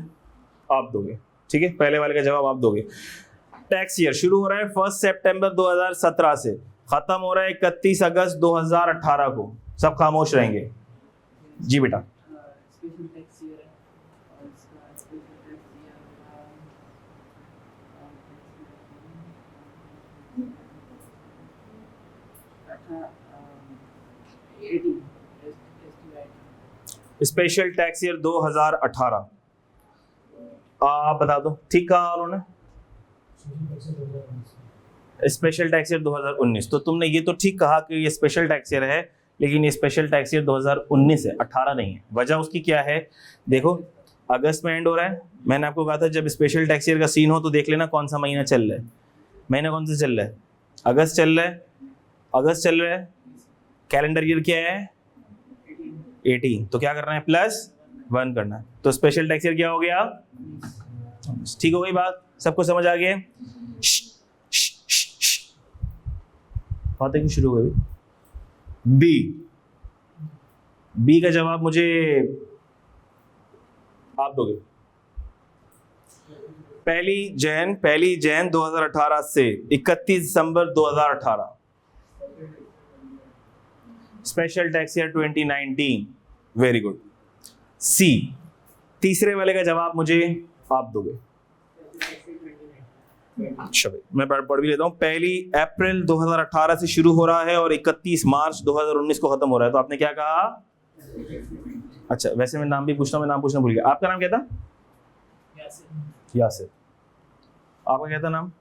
आप दोगे, ठीक है? पहले वाले का जवाब आप दोगे। टैक्स ईयर शुरू हो रहा है 1 सितंबर 2017 से, खत्म हो रहा है 31 अगस्त 2018 को। सब खामोश रहेंगे। जी बेटा। स्पेशल टैक्स ईयर 2018 आप बता दो, ठीक कहा उन्होंने? Special tax year 2019। तो तुमने ये तो ठीक कहा कि ये स्पेशल टैक्स ईयर है, लेकिन ये स्पेशल टैक्स ईयर 2019 है, 18 नहीं है। वजह उसकी क्या है? देखो, अगस्त में एंड हो रहा है। मैंने आपको कहा था जब स्पेशल टैक्स ईयर का सीन हो तो देख लेना कौन सा महीना चल रहा है। महीना कौन सा चल रहा है? अगस्त चल रहा है। अगस्त चल रहा है। कैलेंडर ईयर क्या है? 18। तो क्या करना है? +1 करना है। तो स्पेशल टैक्स ईयर क्या हो गया? ठीक हो गई बात? सबको समझ आ गया? बातें क्यों शुरू हो गई? बी का जवाब मुझे आप दोगे। पहली जैन 2018 से 31 दिसंबर 2018। Special tax year 2019। Very good. C, तीसरे वाले का जवाब मुझे आप दोगे। अच्छा भाई, मैं पढ़ भी लेता हूँ। 1 अप्रैल 2018 से शुरू हो रहा है और 31 मार्च 2019 को खत्म हो रहा है। तो आपने क्या कहा? अच्छा, वैसे मैं नाम भी पूछता हूँ, मैं नाम पूछना भूल गया। आपका नाम क्या था? यासिर। आपका क्या था नाम?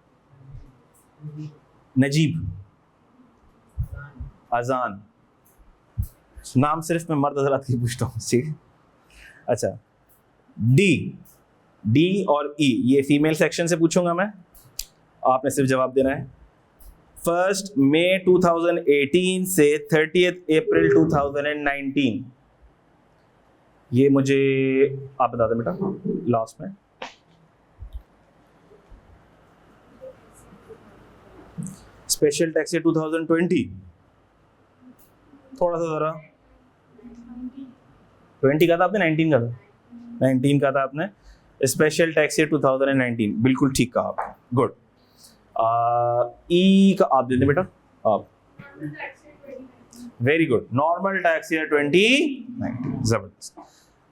नजीब। अजान। नाम सिर्फ मैं मर्द हजरात की पूछता हूँ, ठीक है? अच्छा, डी और ई ये फीमेल सेक्शन से पूछूंगा मैं, आपने सिर्फ जवाब देना है। 1 मई 2018 से 30 अप्रैल 2019। ये मुझे आप बता दें बेटा लास्ट में। स्पेशल टैक्स ईयर 2020, थोड़ा सा जरा 20 का था आपने, 19 का था? 19 का था आपने। स्पेशल टैक्स ईयर 2019, बिल्कुल ठीक कहा आपने, गुड। ई का आप दे दें बेटा, आप। Very good. Normal tax year 2019, जबरदस्त।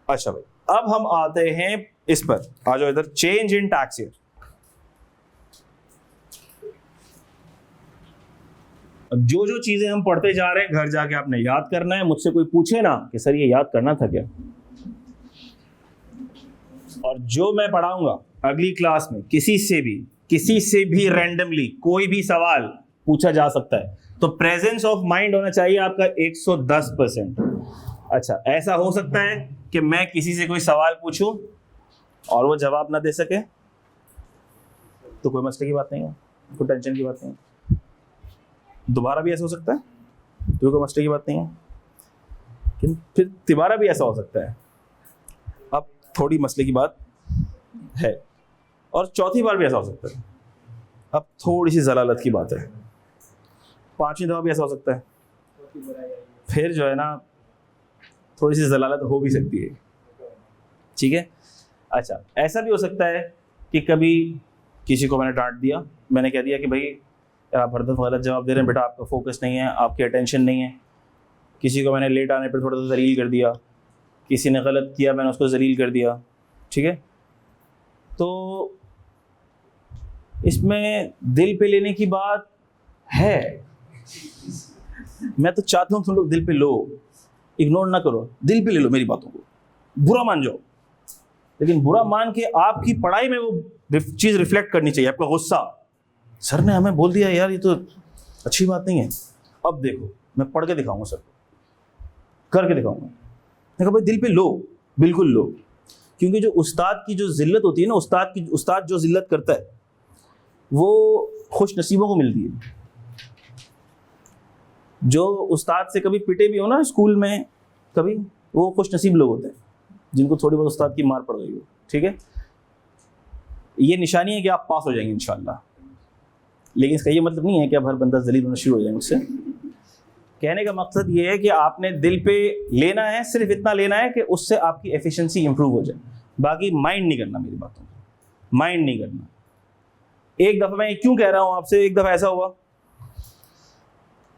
अच्छा भाई, अब हम आते हैं इस पर, आ जाओ इधर। Change in tax year. अब जो जो चीजें हम पढ़ते जा रहे हैं घर जाके आपने याद करना है। मुझसे कोई पूछे ना कि सर ये याद करना था क्या, और जो मैं पढ़ाऊंगा अगली क्लास में किसी से भी रैंडमली कोई भी सवाल पूछा जा सकता है। तो प्रेजेंस ऑफ माइंड होना चाहिए आपका 110%। अच्छा, ऐसा हो सकता है कि मैं किसी से कोई सवाल पूछूं और वो जवाब ना दे सके? तो कोई मसले की बात नहीं है, कोई टेंशन की बात नहीं है। दोबारा भी ऐसा हो सकता है तो कोई मसले की बात नहीं है, लेकिन फिर तिबारा भी ऐसा हो सकता है, अब थोड़ी मसले की बात है। और चौथी बार भी ऐसा हो सकता है, अब थोड़ी सी जलालत की बात है। पांचवी दफा भी ऐसा हो सकता है, फिर जो है ना थोड़ी सी जलालत हो भी सकती है, ठीक है। अच्छा, ऐसा भी हो सकता है कि कभी किसी को मैंने डांट दिया, मैंने कह दिया कि भाई आप हरदम गलत जवाब दे रहे हैं बेटा, आपका फोकस नहीं है, आपकी अटेंशन नहीं है। किसी को मैंने लेट आने पर थोड़ा सा जलील कर दिया, किसी ने गलत किया मैंने उसको जलील कर दिया, ठीक है। तो इसमें दिल पे लेने की बात है, मैं तो चाहता हूँ तुम लोग दिल पे लो, इग्नोर ना करो, दिल पे ले लो मेरी बातों को, बुरा मान जाओ, लेकिन बुरा मान के आपकी पढ़ाई में वो चीज़ रिफ्लेक्ट करनी चाहिए। आपका गुस्सा, सर ने हमें बोल दिया यार, ये तो अच्छी बात नहीं है, अब देखो मैं पढ़ के दिखाऊंगा सर को, करके दिखाऊंगा। मैं कहा भाई दिल पे लो, बिल्कुल लो, क्योंकि जो उस्ताद की जो जिल्लत होती है ना, उस्ताद जो जिल्लत करता है वो खुश नसीबों को मिलती है। जो उस्ताद से कभी पिटे भी हो ना स्कूल में कभी, वो खुश नसीब लोग होते हैं जिनको थोड़ी बहुत उस्ताद की मार पड़ गई हो, ठीक है। ये निशानी है कि आप पास हो जाएंगे इंशाल्लाह, लेकिन इसका ये मतलब नहीं है कि अब हर बंदा जलील होना शुरू हो जाए मुझसे। कहने का मकसद ये है कि आपने दिल पे लेना है, सिर्फ इतना लेना है कि उससे आपकी एफिशिएंसी इंप्रूव हो जाए, बाकी माइंड नहीं करना मेरी बातों को, माइंड नहीं करना। एक दफ़ा मैं क्यों कह रहा हूँ आपसे, एक दफ़ा ऐसा हुआ,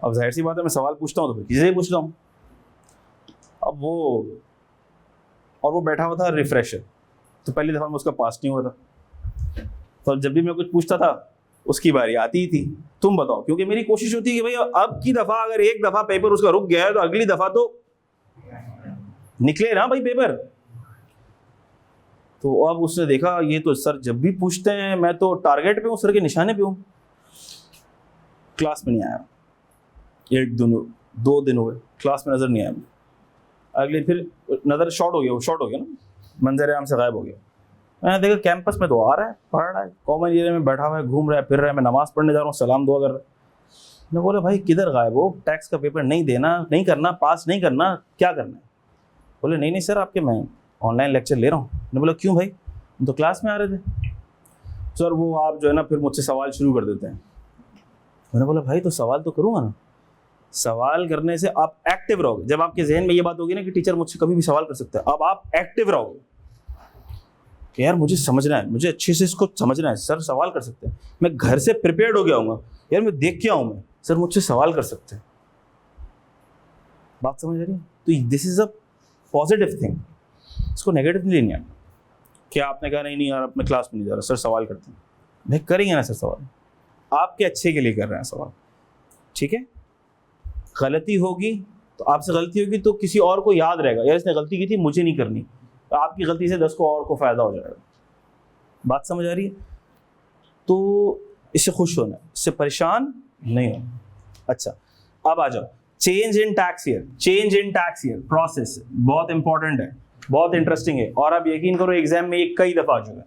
अब जाहिर सी बात है मैं सवाल पूछता हूँ तो किसी से पूछता हूँ, अब वो बैठा हुआ था रिफ्रेशर, तो पहली दफ़ा मैं उसका पास नहीं हुआ था, तो जब भी मैं कुछ पूछता था उसकी बारी आती ही थी, तुम बताओ, क्योंकि मेरी कोशिश होती है कि भाई अब की दफ़ा अगर एक दफ़ा पेपर उसका रुक गया है तो अगली दफ़ा तो निकले ना भाई पेपर। तो अब उसने देखा ये तो सर जब भी पूछते हैं मैं तो टारगेट पे हूँ, सर के निशाने पे हूँ, क्लास में नहीं आया, एक दिन 2 दिन हुए क्लास में नज़र नहीं आया, अगले फिर नज़र शॉर्ट हो गया ना, मंजर आम से गायब हो गया। मैंने देखा कैंपस में तो आ रहा है, पढ़ रहा है, कॉमन एरिया में बैठा हुआ है, घूम रहा है, फिर रहा है, मैं नमाज़ पढ़ने जा रहा हूँ, सलाम दुआ कर रहा है। मैं बोला भाई किधर गायब हो, टैक्स का पेपर नहीं देना, नहीं करना, पास नहीं करना, क्या करना है? बोले नहीं सर आपके मैं ऑनलाइन लेक्चर ले रहा हूँ। मैंने बोला क्यों भाई, हम तो क्लास में आ रहे थे। सर वो आप जो है ना फिर मुझसे सवाल शुरू कर देते हैं। मैंने बोला भाई तो सवाल तो करूँगा ना, सवाल करने से आप एक्टिव रहोगे। जब आपके जहन में ये बात होगी ना कि टीचर मुझसे कभी भी सवाल कर सकता है, अब आप एक्टिव रहोगे कि यार मुझे समझना है, मुझे अच्छे से इसको समझना है, सर सवाल कर सकते हैं। मैं घर से प्रिपेयर्ड हो गया हूँ यार, मैं देख के आऊँ, मैं सर मुझसे सवाल कर सकते हैं। बात समझ आ रही है? तो this is a positive thing, इसको नेगेटिव नहीं लेनी है। क्या आपने कहा नहीं यार अब मैं क्लास में नहीं जा रहा, सर सवाल करते हैं, भाई करेंगे ना सर सवाल, आपके अच्छे के लिए कर रहे हैं सवाल, ठीक है। गलती होगी तो आपसे गलती होगी तो किसी और को याद रहेगा यार इसने गलती की थी, मुझे नहीं करनी, तो आपकी गलती से 10 को और को फायदा हो जाएगा। बात समझ आ रही है? तो इससे खुश होना, इससे परेशान नहीं होना। अच्छा अब आ जाओ, change in tax year process बहुत इंपॉर्टेंट है, बहुत इंटरेस्टिंग है, और आप यकीन करो एग्जाम में ये कई दफा आ चुका है।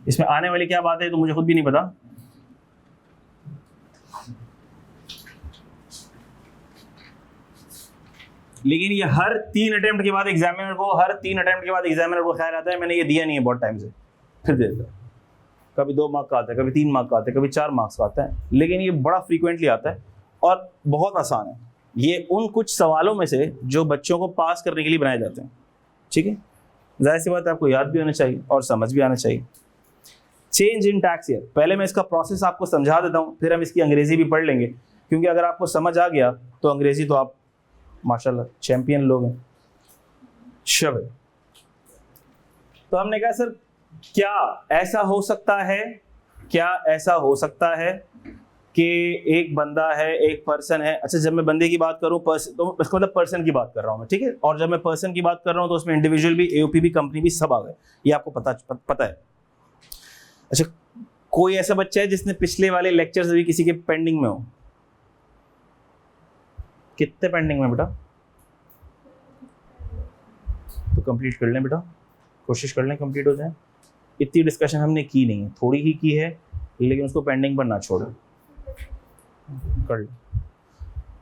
इसमें आने वाली क्या बात है तो मुझे खुद भी नहीं पता, लेकिन ये हर 3 अटेम्प्ट के बाद एग्जामिनर को ख्याल आता है मैंने ये दिया नहीं है बहुत टाइम से, फिर देता है। कभी 2 मार्क का आता है, कभी 3 मार्क का आता है, कभी 4 मार्क्स का आता है, लेकिन ये बड़ा फ्रीक्वेंटली आता है और बहुत आसान है। ये उन कुछ सवालों में से जो बच्चों को पास करने के लिए बनाए जाते हैं, ठीक है। जाहिर सी बात है आपको याद भी होना चाहिए और समझ भी आना चाहिए। चेंज इन टैक्स ईयर, पहले मैं इसका प्रोसेस आपको समझा देता हूँ, फिर हम इसकी अंग्रेजी भी पढ़ लेंगे, क्योंकि अगर आपको समझ आ गया तो अंग्रेजी तो आप माशाल्लाह चैंपियन लोग हैं। शब तो हमने कहा सर क्या ऐसा हो सकता है कि एक बंदा है, एक पर्सन है। अच्छा जब मैं बंदे की बात करूं तो इसका मतलब पर्सन की बात कर रहा हूं मैं, ठीक है। और जब मैं पर्सन की बात कर रहा हूं तो उसमें इंडिविजुअल भी, एओपी भी, कंपनी भी सब आ गए, ये आपको पता है। अच्छा कोई ऐसा बच्चा है जिसने पिछले वाले लेक्चर्स अभी किसी के पेंडिंग में हो? कितने पेंडिंग में बेटा? तो कंप्लीट कर लें बेटा, कोशिश कर लें कंप्लीट हो जाए। इतनी डिस्कशन हमने की नहीं है, थोड़ी ही की है, लेकिन उसको पेंडिंग पर ना छोड़ो, कर लो,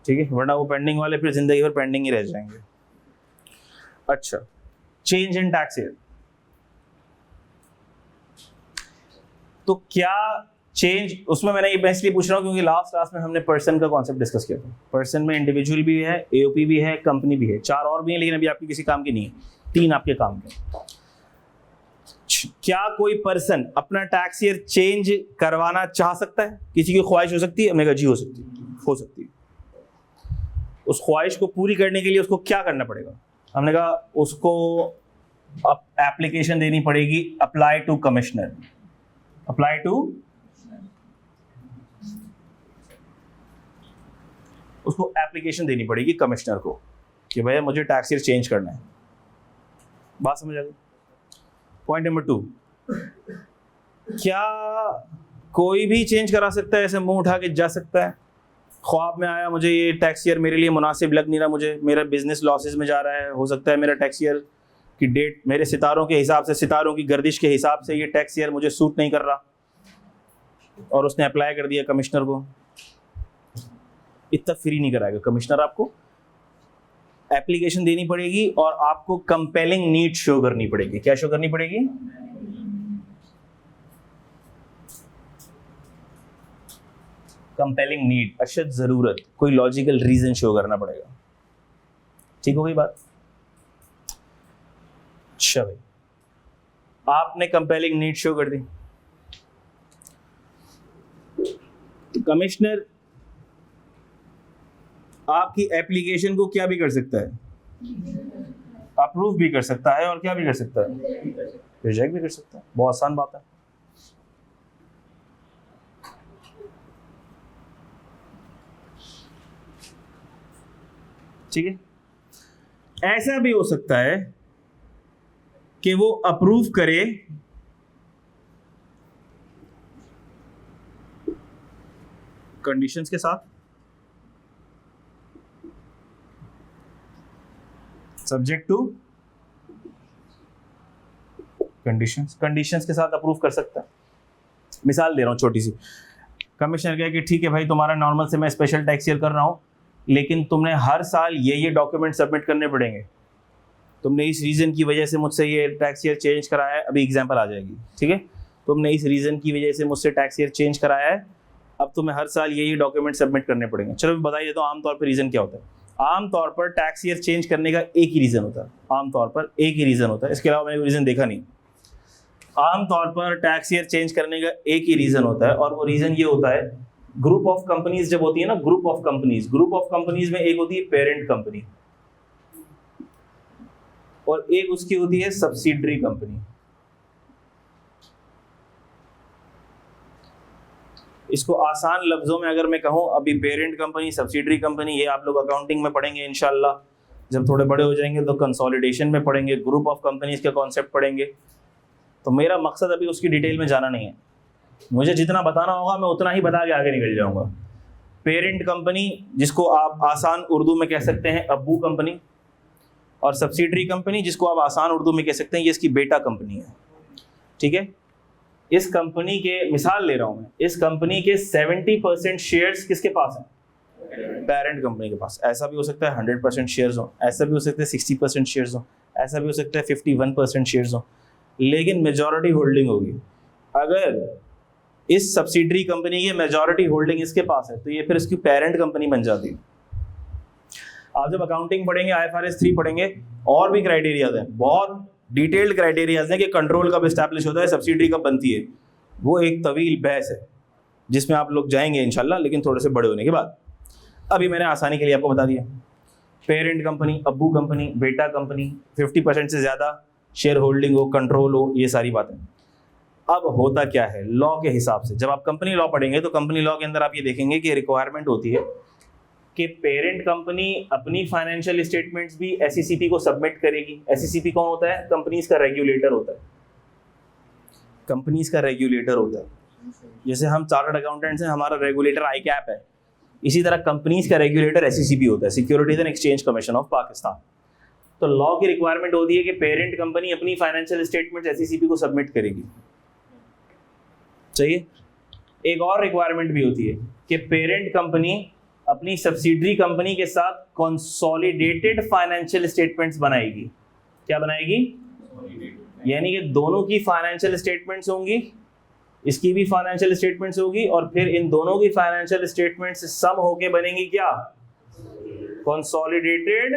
ठीक है, वरना वो पेंडिंग वाले फिर जिंदगी भर पेंडिंग ही रह जाएंगे। अच्छा, चेंज इन टैक्स ईयर, तो क्या चेंज, उसमें मैंने ये इसलिए पूछ रहा हूँ क्योंकि लास्ट क्लास में हमने पर्सन का कॉन्सेप्ट डिस्कस किया था। पर्सन में इंडिविजुअल भी है, एओपी भी है, कंपनी भी है, 4 और भी है, लेकिन अभी आपकी किसी काम की नहीं है, 3 आपके काम के। क्या कोई पर्सन अपना टैक्स ईयर चेंज करवाना चाह सकता है? किसी की ख्वाहिश हो सकती है? हमने कहा जी हो सकती है। उस ख्वाहिश को पूरी करने के लिए उसको क्या करना पड़ेगा? हमने कहा उसको एप्लीकेशन देनी पड़ेगी, apply to commissioner, apply to, उसको एप्लीकेशन देनी पड़ेगी कमिश्नर को कि भैया मुझे टैक्स ईयर चेंज करना है। बात समझ आ गई? पॉइंट नंबर 2, क्या कोई भी चेंज करा सकता है? ऐसे मुंह उठा के जा सकता है? ख्वाब में आया मुझे ये टैक्स ईयर मेरे लिए मुनासिब लग नहीं रहा, मुझे मेरा बिजनेस लॉसेस में जा रहा है, हो सकता है मेरा टैक्स ईयर की डेट मेरे सितारों के हिसाब से, सितारों की गर्दिश के हिसाब से ये टैक्स ईयर मुझे सूट नहीं कर रहा, और उसने अप्लाई कर दिया कमिश्नर को। इतना फ्री नहीं कराएगा कमिश्नर, आपको एप्लीकेशन देनी पड़ेगी और आपको कंपेलिंग नीड शो करनी पड़ेगी। क्या शो करनी पड़ेगी? कंपेलिंग नीड, अशद जरूरत, कोई लॉजिकल रीजन शो करना पड़ेगा। ठीक हो गई बात? अच्छा भाई, आपने कंपेलिंग नीड शो कर दी, कमिश्नर आपकी एप्लीकेशन को क्या भी कर सकता है? अप्रूव भी कर सकता है और क्या भी कर सकता है? रिजेक्ट भी कर सकता है। बहुत आसान बात है। ठीक है, ऐसा भी हो सकता है कि वो अप्रूव करे कंडीशंस के साथ, सब्जेक्ट टू कंडीशंस के साथ अप्रूव कर सकता है। मिसाल दे रहा हूं छोटी सी, कमिश्नर कहे कि ठीक है भाई, तुम्हारा नॉर्मल से मैं स्पेशल टैक्स ईयर कर रहा हूं, लेकिन तुमने हर साल ये डॉक्यूमेंट सबमिट करने पड़ेंगे, तुमने इस रीज़न की वजह से मुझसे ये टैक्स ईयर चेंज कराया है, अभी एग्जांपल आ जाएगी, ठीक है, तुमने इस रीज़न की वजह से मुझसे टैक्स ईयर चेंज कराया है, अब तुम्हें हर साल ये डॉक्यूमेंट सबमिट करने पड़ेंगे। चलो बताइए देता हूँ आमतौर पर रीज़न क्या होता है। आमतौर पर टैक्स ईयर चेंज करने का एक ही रीज़न होता है, आमतौर पर एक ही रीज़न होता है, इसके अलावा मैंने कोई रीज़न देखा नहीं। आमतौर पर टैक्स ईयर चेंज करने का एक ही रीज़न होता है, और वो रीज़न ये होता है, ग्रुप ऑफ कंपनीज जब होती है ना, ग्रुप ऑफ कंपनीज में एक होती है पेरेंट कंपनी और एक उसकी होती है सब्सिडरी कंपनी। इसको आसान लफ्जों में अगर मैं कहूं, अभी पेरेंट कंपनी, सब्सिडरी कंपनी, ये आप लोग अकाउंटिंग में पढ़ेंगे इंशाल्लाह, जब थोड़े बड़े हो जाएंगे तो कंसोलिडेशन में पढ़ेंगे, ग्रुप ऑफ कंपनीज का कॉन्सेप्ट पढ़ेंगे। तो मेरा मकसद अभी उसकी डिटेल में जाना नहीं है, मुझे जितना बताना होगा मैं उतना ही बता के आगे निकल जाऊंगा। पेरेंट कंपनी जिसको आप आसान उर्दू में कह सकते हैं अब्बू कंपनी, और सब्सिडरी कंपनी जिसको आप आसान उर्दू में कह सकते हैं ये इसकी बेटा कंपनी है। ठीक है, इस कंपनी के, मिसाल ले रहा हूं मैं, इस कंपनी के 70% शेयर्स किसके पास हैं? पेरेंट कंपनी के पास। ऐसा भी हो सकता है 100% शेयर्स हो, ऐसा भी हो सकता है 60% शेयर्स हो, ऐसा भी हो सकता है 51% शेयर्स हो, लेकिन मेजॉरिटी होल्डिंग होगी। अगर इस सब्सिडरी कंपनी की मेजॉरिटी होल्डिंग इसके पास है तो ये फिर इसकी पेरेंट कंपनी बन जाती है। आप जब अकाउंटिंग पढ़ेंगे, IFRS 3 पढ़ेंगे, और भी क्राइटेरियाज हैं, बहुत डिटेल्ड क्राइटेरियाज हैं कि कंट्रोल कब एस्टैब्लिश होता है, सब्सिडरी कब बनती है, वो एक तवील बहस है जिसमें आप लोग जाएंगे इंशाल्लाह, लेकिन थोड़े से बड़े होने के बाद। अभी मैंने आसानी के लिए आपको बता दिया, पेरेंट कंपनी, अब्बू कंपनी, बेटा कंपनी, 50% से ज़्यादा शेयर होल्डिंग हो, कंट्रोल हो, ये सारी बातें। अब होता क्या है लॉ के हिसाब से, जब आप कंपनी लॉ पढ़ेंगे तो कंपनी लॉ के अंदर आप ये देखेंगे कि रिक्वायरमेंट होती है कि पेरेंट कंपनी अपनी फाइनेंशियल स्टेटमेंट्स भी SECP को सबमिट करेगी। SECP कौन होता है? कंपनीज का रेगुलेटर होता है, कंपनीज का रेगुलेटर होता है। जैसे हम चार्टर्ड अकाउंटेंट्स हैं, हमारा रेगुलेटर ICAP है, इसी तरह कंपनीज का रेगुलेटर SECP होता है, securities and exchange commission of Pakistan. तो लॉ की रिक्वायरमेंट होती है कि पेरेंट कंपनी अपनी फाइनेंशियल स्टेटमेंट्स SECP को सबमिट करेगी। चाहिए? एक और रिक्वायरमेंट भी होती है कि पेरेंट कंपनी अपनी सब्सिडरी कंपनी के साथ कंसोलिडेटेड फाइनेंशियल स्टेटमेंट्स बनाएगी। क्या बनाएगी? यानी कि दोनों की फाइनेंशियल स्टेटमेंट्स होंगी, इसकी भी फाइनेंशियल स्टेटमेंट्स होगी, और फिर इन दोनों की फाइनेंशियल स्टेटमेंट्स सम होके बनेंगी क्या? Consolidated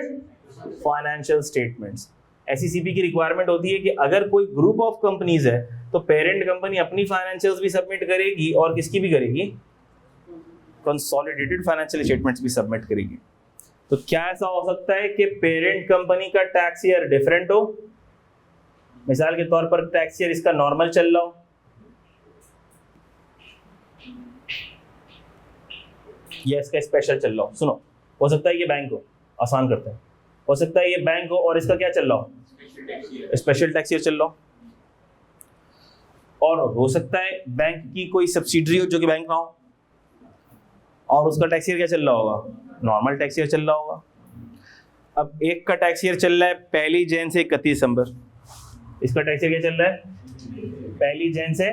financial statements. एसईसीपी की रिक्वायरमेंट होती है कि अगर कोई ग्रुप ऑफ कंपनीज है तो पेरेंट कंपनी अपनी फाइनेंशियल्स भी सबमिट करेगी और किसकी भी करेगी? कंसोलिडेटेड फाइनेंशियल स्टेटमेंट्स भी सबमिट करेगी। तो क्या ऐसा हो सकता है कि पेरेंट कंपनी का टैक्स ईयर डिफरेंट हो? मिसाल के तौर पर टैक्स ईयर इसका नॉर्मल चल रहा हो या इसका स्पेशल चल रहा हो। सुनो, हो सकता है ये बैंक हो, आसान करते हैं, हो सकता है ये बैंक हो और इसका क्या चल रहा हो? स्पेशल टैक्स ईयर चल रहा हो। और हो सकता है बैंक की कोई सब्सिडरी हो जो कि बैंक ना हो और उसका टैक्स ईयर क्या चल रहा होगा? नॉर्मल टैक्स ईयर चल रहा होगा। अब एक का टैक्स ईयर चल रहा है 1 जनवरी से 31 दिसंबर, इसका टैक्स ईयर क्या चल रहा है? 1 जनवरी से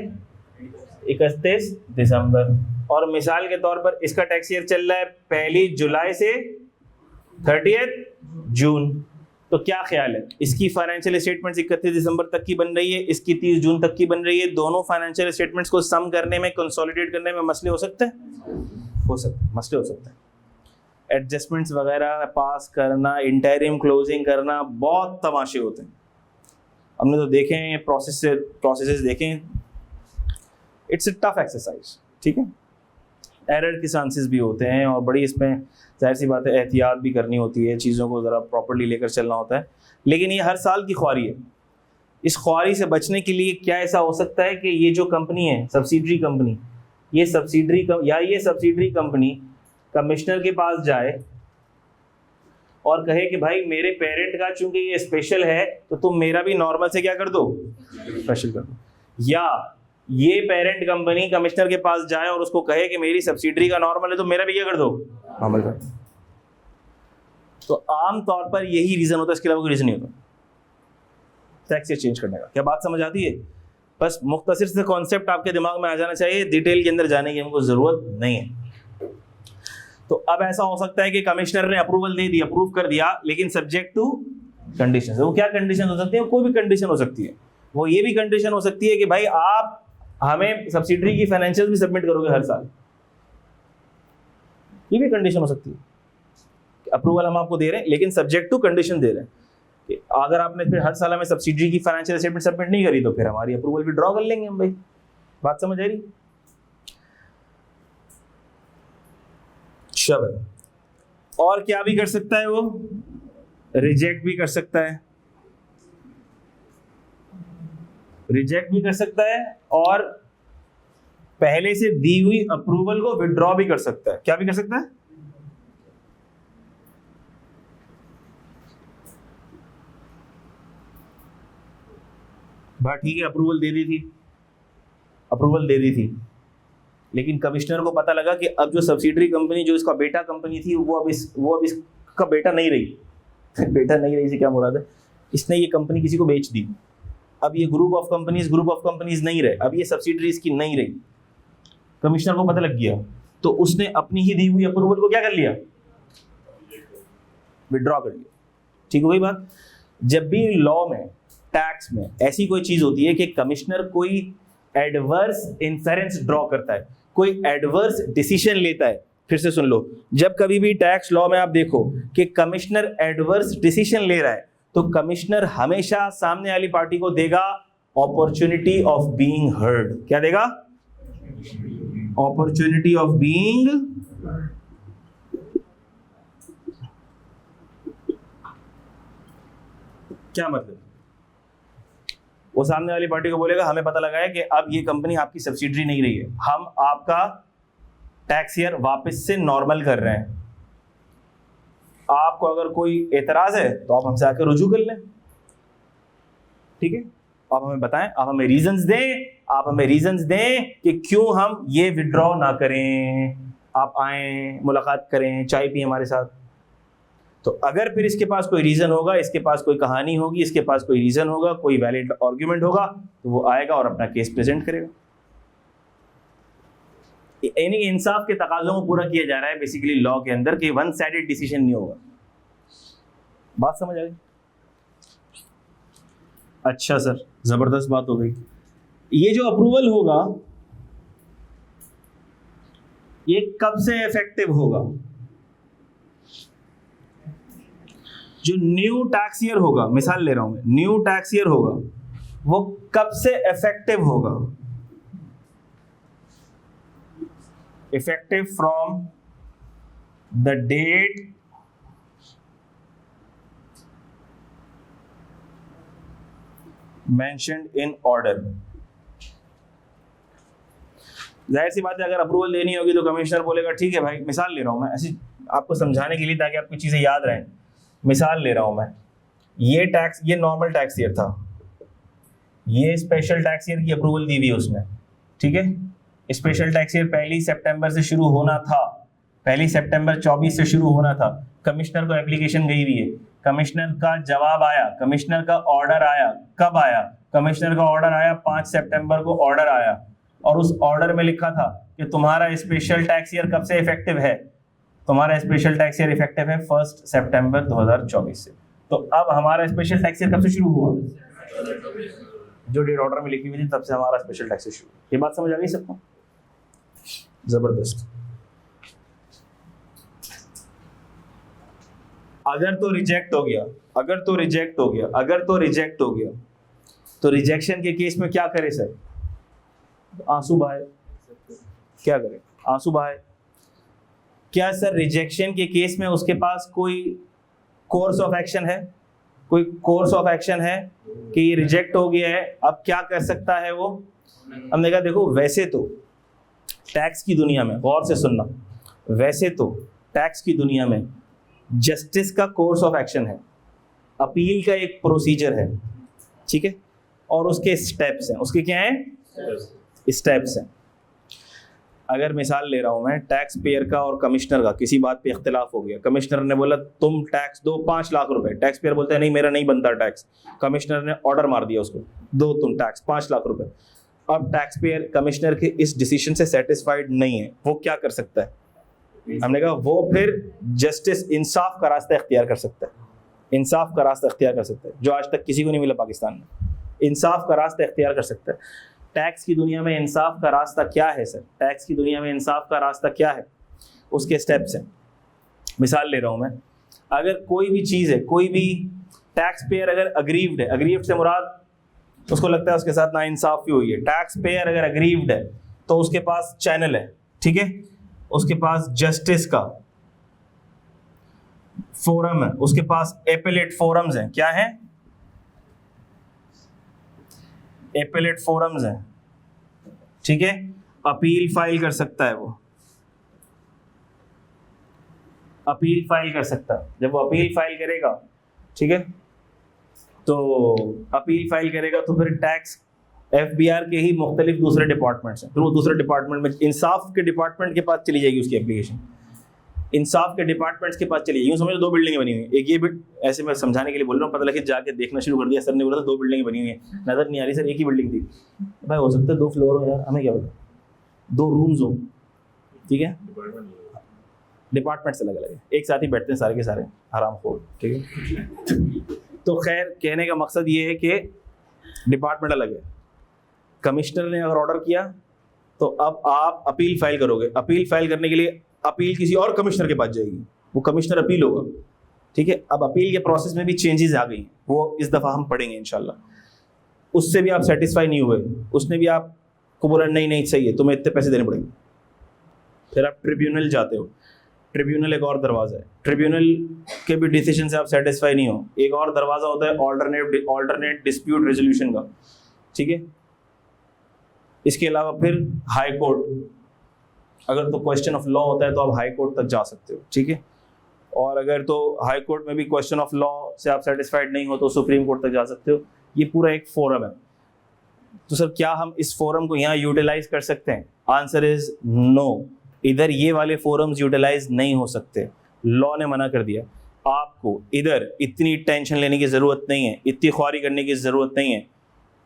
31 दिसंबर। और मिसाल के तौर पर इसका टैक्स ईयर चल रहा है 1 जुलाई से 30 जून। तो क्या ख्याल है, इसकी फाइनेंशियल स्टेटमेंट्स 31 दिसंबर तक की बन रही है, इसकी 30 जून तक की बन रही है। दोनों फाइनेंशियल स्टेटमेंट्स को सम करने में, कंसोलिडेट करने में मसले हो सकते हैं? हो सकते हैं, मसले हो सकते हैं। एडजस्टमेंट्स वगैरह पास करना, इंटरिम क्लोजिंग करना, बहुत तमाशे होते हैं। हमने तो देखे हैं प्रोसेसेस देखे हैं। इट्स अ टफ एक्सरसाइज, ठीक है। एरर के चांसेस भी होते हैं और बड़ी इसमें जाहिर सी बात है एहतियात भी करनी होती है, चीज़ों को ज़रा प्रॉपर्ली लेकर चलना होता है। लेकिन ये हर साल की ख्वारी है। इस ख्वारी से बचने के लिए क्या ऐसा हो सकता है कि ये जो कंपनी है सब्सिडरी कंपनी, ये सब्सिडरी कंपनी कमिश्नर के पास जाए और कहे कि भाई मेरे पेरेंट का चूंकि ये स्पेशल है तो तुम मेरा भी नॉर्मल से क्या कर दो? स्पेशल कर दो। या ये पेरेंट कंपनी कमिश्नर के पास जाए और उसको कहे कि मेरी सब्सिडरी का नॉर्मल है तो मेरा भी क्या कर दो? नॉर्मल कर दो। तो आम तौर पर यही रीजन होता है, इसके अलावा कोई रीजन नहीं होता टैक्स चेंज करने का। क्या बात समझ आती है? बस मुख्तसर से कॉन्सेप्ट आपके दिमाग में आ जाना चाहिए, डिटेल के अंदर जाने की हमको जरूरत नहीं है। तो अब ऐसा हो सकता है कि कमिश्नर ने अप्रूवल दे दी, अप्रूव कर दिया, लेकिन सब्जेक्ट टू कंडीशन। वो क्या कंडीशन हो सकती है? कोई भी कंडीशन हो सकती है। वो ये भी कंडीशन हो सकती है कि भाई आप हमें सब्सिडरी की फाइनेंशियल भी सबमिट करोगे हर साल। ये भी कंडीशन हो सकती है। अप्रूवल हम आपको दे रहे हैं लेकिन सब्जेक्ट टू कंडीशन दे रहे हैं कि अगर आपने फिर हर साल हमें सब्सिडरी की फाइनेंशियल स्टेटमेंट सबमिट नहीं करी तो फिर हमारी अप्रूवल भी ड्रॉ कर लेंगे हम। भाई बात समझ आ रही? शब्द और क्या भी कर सकता है? वो रिजेक्ट भी कर सकता है, रिजेक्ट भी कर सकता है और पहले से दी हुई अप्रूवल को विड्रॉ भी कर सकता है। क्या भी कर सकता है? बात ठीक है, अप्रूवल दे दी थी, लेकिन कमिश्नर को पता लगा कि अब जो सब्सिडरी कंपनी जो इसका बेटा कंपनी थी वो अब इसका बेटा नहीं रही। बेटा नहीं रही से क्या मुराद है? इसने ये कंपनी किसी को बेच दी। अब ये ग्रुप ऑफ कंपनीज नहीं रहे, अब ये सब्सिडरी इसकी नहीं रही। कमिश्नर को पता लग गया तो उसने अपनी ही दी हुई अप्रूवल को क्या कर लिया? विड्रॉ कर लिया। ठीक है वही बात। जब भी लॉ में, टैक्स में ऐसी कोई चीज होती है कि कमिश्नर कोई एडवर्स इन्फेरेंस ड्रॉ करता है, कोई एडवर्स डिसीजन लेता है, फिर से सुन लो, जब कभी भी टैक्स लॉ में आप देखो कि कमिश्नर एडवर्स डिसीजन ले रहा है तो कमिश्नर हमेशा सामने वाली पार्टी को देगा अपॉर्चुनिटी ऑफ बीइंग हर्ड। क्या देगा? अपॉर्चुनिटी ऑफ बीइंग क्या मतलब? वो सामने वाली पार्टी को बोलेगा हमें पता लगा है कि अब ये कंपनी आपकी सब्सिडरी नहीं रही है, हम आपका टैक्स ईयर वापस से नॉर्मल कर रहे हैं। आपको अगर कोई एतराज है तो आप हमसे आकर रुजू कर लें। ठीक है, आप हमें बताएं, आप हमें रीजंस दें कि क्यों हम ये विड्रॉ ना करें। आप आए, मुलाकात करें, चाय पिए हमारे साथ। तो अगर फिर इसके पास कोई रीजन होगा, इसके पास कोई कहानी होगी, इसके पास कोई रीजन होगा, कोई वैलिड आर्गुमेंट होगा, तो वो आएगा और अपना केस प्रेजेंट करेगा। यानी इंसाफ के तकाजों को पूरा किया जा रहा है बेसिकली लॉ के अंदर कि वन साइडेड डिसीजन नहीं होगा। बात समझ आ गई? अच्छा सर, जबरदस्त बात हो गई। ये जो अप्रूवल होगा ये कब से इफेक्टिव होगा? जो न्यू टैक्स ईयर होगा, मिसाल ले रहा हूं मैं, न्यू टैक्स ईयर होगा वो कब से इफेक्टिव होगा? Effective from the date mentioned in order. जाहिर सी बात है, अगर अप्रूवल देनी होगी तो कमिश्नर बोलेगा ठीक है भाई, मिसाल ले रहा हूं मैं ऐसी आपको समझाने के लिए ताकि आपको चीजें याद रहें। मिसाल ले रहा हूं मैं, ये नॉर्मल टैक्स ईयर था, ये स्पेशल टैक्स ईयर की अप्रूवल दी हुई है उसने, ठीक है। स्पेशल टैक्स ईयर 1 सितंबर से शुरू होना था, 1 सितंबर 24 से शुरू होना था। कमिश्नर को एप्लीकेशन गई हुई है, कमिश्नर का जवाब आया, कमिश्नर का ऑर्डर आया। कब आया? कमिश्नर का ऑर्डर आया 5 सितंबर को ऑर्डर आया, और उस ऑर्डर में लिखा था कि तुम्हारा स्पेशल टैक्स ईयर कब से इफेक्टिव है? तुम्हारा स्पेशल टैक्स ईयर इफेक्टिव है 1 सितंबर 2024 से। तो अब हमारा स्पेशल टैक्स ईयर कब से शुरू हुआ? जो डेट ऑर्डर में लिखी हुई थी तब से हमारा स्पेशल टैक्स शुरू। ये बात समझ आ गई सबको? जबरदस्त। अगर तो रिजेक्ट हो गया, अगर तो रिजेक्ट हो गया, अगर तो रिजेक्ट हो गया, तो रिजेक्शन के केस में क्या करे सर? आंसू बहाए। क्या करे? आंसू बहाए। क्या सर रिजेक्शन के केस में उसके पास कोई कोर्स ऑफ एक्शन है? कोई कोर्स ऑफ एक्शन है कि ये रिजेक्ट हो गया है, अब क्या कर सकता है वो? हमने कहा देखो, वैसे तो टैक्स की दुनिया में, गौर से सुनना, वैसे तो टैक्स की दुनिया में जस्टिस का कोर्स ऑफ एक्शन है, अपील का एक प्रोसीजर है, ठीक है, और उसके स्टेप्स हैं। उसके क्या हैं? स्टेप्स हैं। अगर मिसाल ले रहा हूं मैं, टैक्स पेयर का और कमिश्नर का किसी बात पे इख्तिलाफ हो गया, कमिश्नर ने बोला तुम टैक्स दो 5 लाख रुपए, टैक्स पेयर बोलता है नहीं मेरा नहीं बनता टैक्स, कमिश्नर ने ऑर्डर मार दिया उसको, दो तुम टैक्स 5 लाख रुपए। अब टैक्स पेयर कमिश्नर के इस डिसीजन से सेटिस्फाइड नहीं है, वो क्या कर सकता है? हमने कहा वो फिर जस्टिस, इंसाफ का रास्ता इख्तियार कर सकता है, इंसाफ का रास्ता इख्तियार कर सकता है, जो आज तक किसी को नहीं मिला पाकिस्तान में। इंसाफ का रास्ता इख्तियार कर सकता है। टैक्स की दुनिया में इंसाफ का रास्ता क्या है सर? टैक्स की दुनिया में इंसाफ का रास्ता क्या है? उसके स्टेप्स हैं। मिसाल ले रहा हूं मैं, अगर कोई भी चीज़ है, कोई भी टैक्स पेयर अगर अग्रीव्ड है, अग्रीव्ड से मुराद उसको लगता है उसके साथ ना इंसाफी हुई है, टैक्स पेयर अगर अग्रीव्ड है तो उसके पास चैनल है, ठीक है, उसके पास जस्टिस का फोरम है, उसके पास एपेलेट फोरम्स हैं। क्या है? एपेलेट फोरम्स हैं, ठीक है। अपील फाइल कर सकता है, वो अपील फाइल कर सकता है। जब वो अपील फाइल करेगा, ठीक है, तो अपील फाइल करेगा तो फिर टैक्स एफबीआर के ही मुख्तलिफ दूसरे डिपार्टमेंट्स हैं, फिर वो दूसरे डिपार्टमेंट में, इंसाफ के डिपार्टमेंट के पास चली जाएगी उसकी एप्लीकेशन, इंसाफ के डिपार्टमेंट्स के पास चली जाएगी। यूँ समझो 2 बिल्डिंगें बनी हुई हैं, एक ये बिट, ऐसे मैं समझाने के लिए बोल रहा हूँ, पता लगे जाके देखना शुरू कर दिया, सर ने बोला था 2 बिल्डिंगें बनी हुई हैं, नजर नहीं आ रही सर, एक ही बिल्डिंग थी। भाई हो सकता है 2 फ्लोर हो यार, हमें क्या पता, 2 रूम्स हो, ठीक है, डिपार्टमेंट्स अलग अलग है, एक साथ ही बैठते हैं सारे के सारे हरामखोर, ठीक है। तो खैर कहने का मकसद ये है कि डिपार्टमेंट अलग है। कमिश्नर ने अगर ऑर्डर किया तो अब आप अपील फाइल करोगे, अपील फाइल करने के लिए अपील किसी और कमिश्नर के पास जाएगी, वो कमिश्नर अपील होगा, ठीक है। अब अपील के प्रोसेस में भी चेंजेस आ गई, वो इस दफ़ा हम पढ़ेंगे इंशाल्लाह। उससे भी आप सेटिस्फाई नहीं हुए, उसने भी आपको बोला नहीं नहीं सही है, तुम्हें इतने पैसे देने पड़ेंगे, फिर आप ट्रिब्यूनल जाते हो। ट्रिब्यूनल एक और दरवाज़ा है, ट्रिब्यूनल के भी डिसीजन से आप सेटिस्फाई नहीं हो, एक और दरवाज़ा होता है ऑल्टरनेट डिस्प्यूट रेजोल्यूशन का, ठीक है। इसके अलावा फिर हाई कोर्ट, अगर तो क्वेश्चन ऑफ लॉ होता है तो आप हाई कोर्ट तक जा सकते हो, ठीक है। और अगर तो हाई कोर्ट में भी क्वेश्चन ऑफ लॉ से आप सेटिस्फाइड नहीं हो तो सुप्रीम कोर्ट तक जा सकते हो। ये पूरा एक फोरम है। तो सर क्या हम इस फोरम को यहाँ यूटिलाइज कर सकते हैं? आंसर इज नो, इधर ये वाले फोरम्स यूटिलाइज नहीं हो सकते, लॉ ने मना कर दिया। आपको इधर इतनी टेंशन लेने की ज़रूरत नहीं है, इतनी ख्वारी करने की ज़रूरत नहीं है,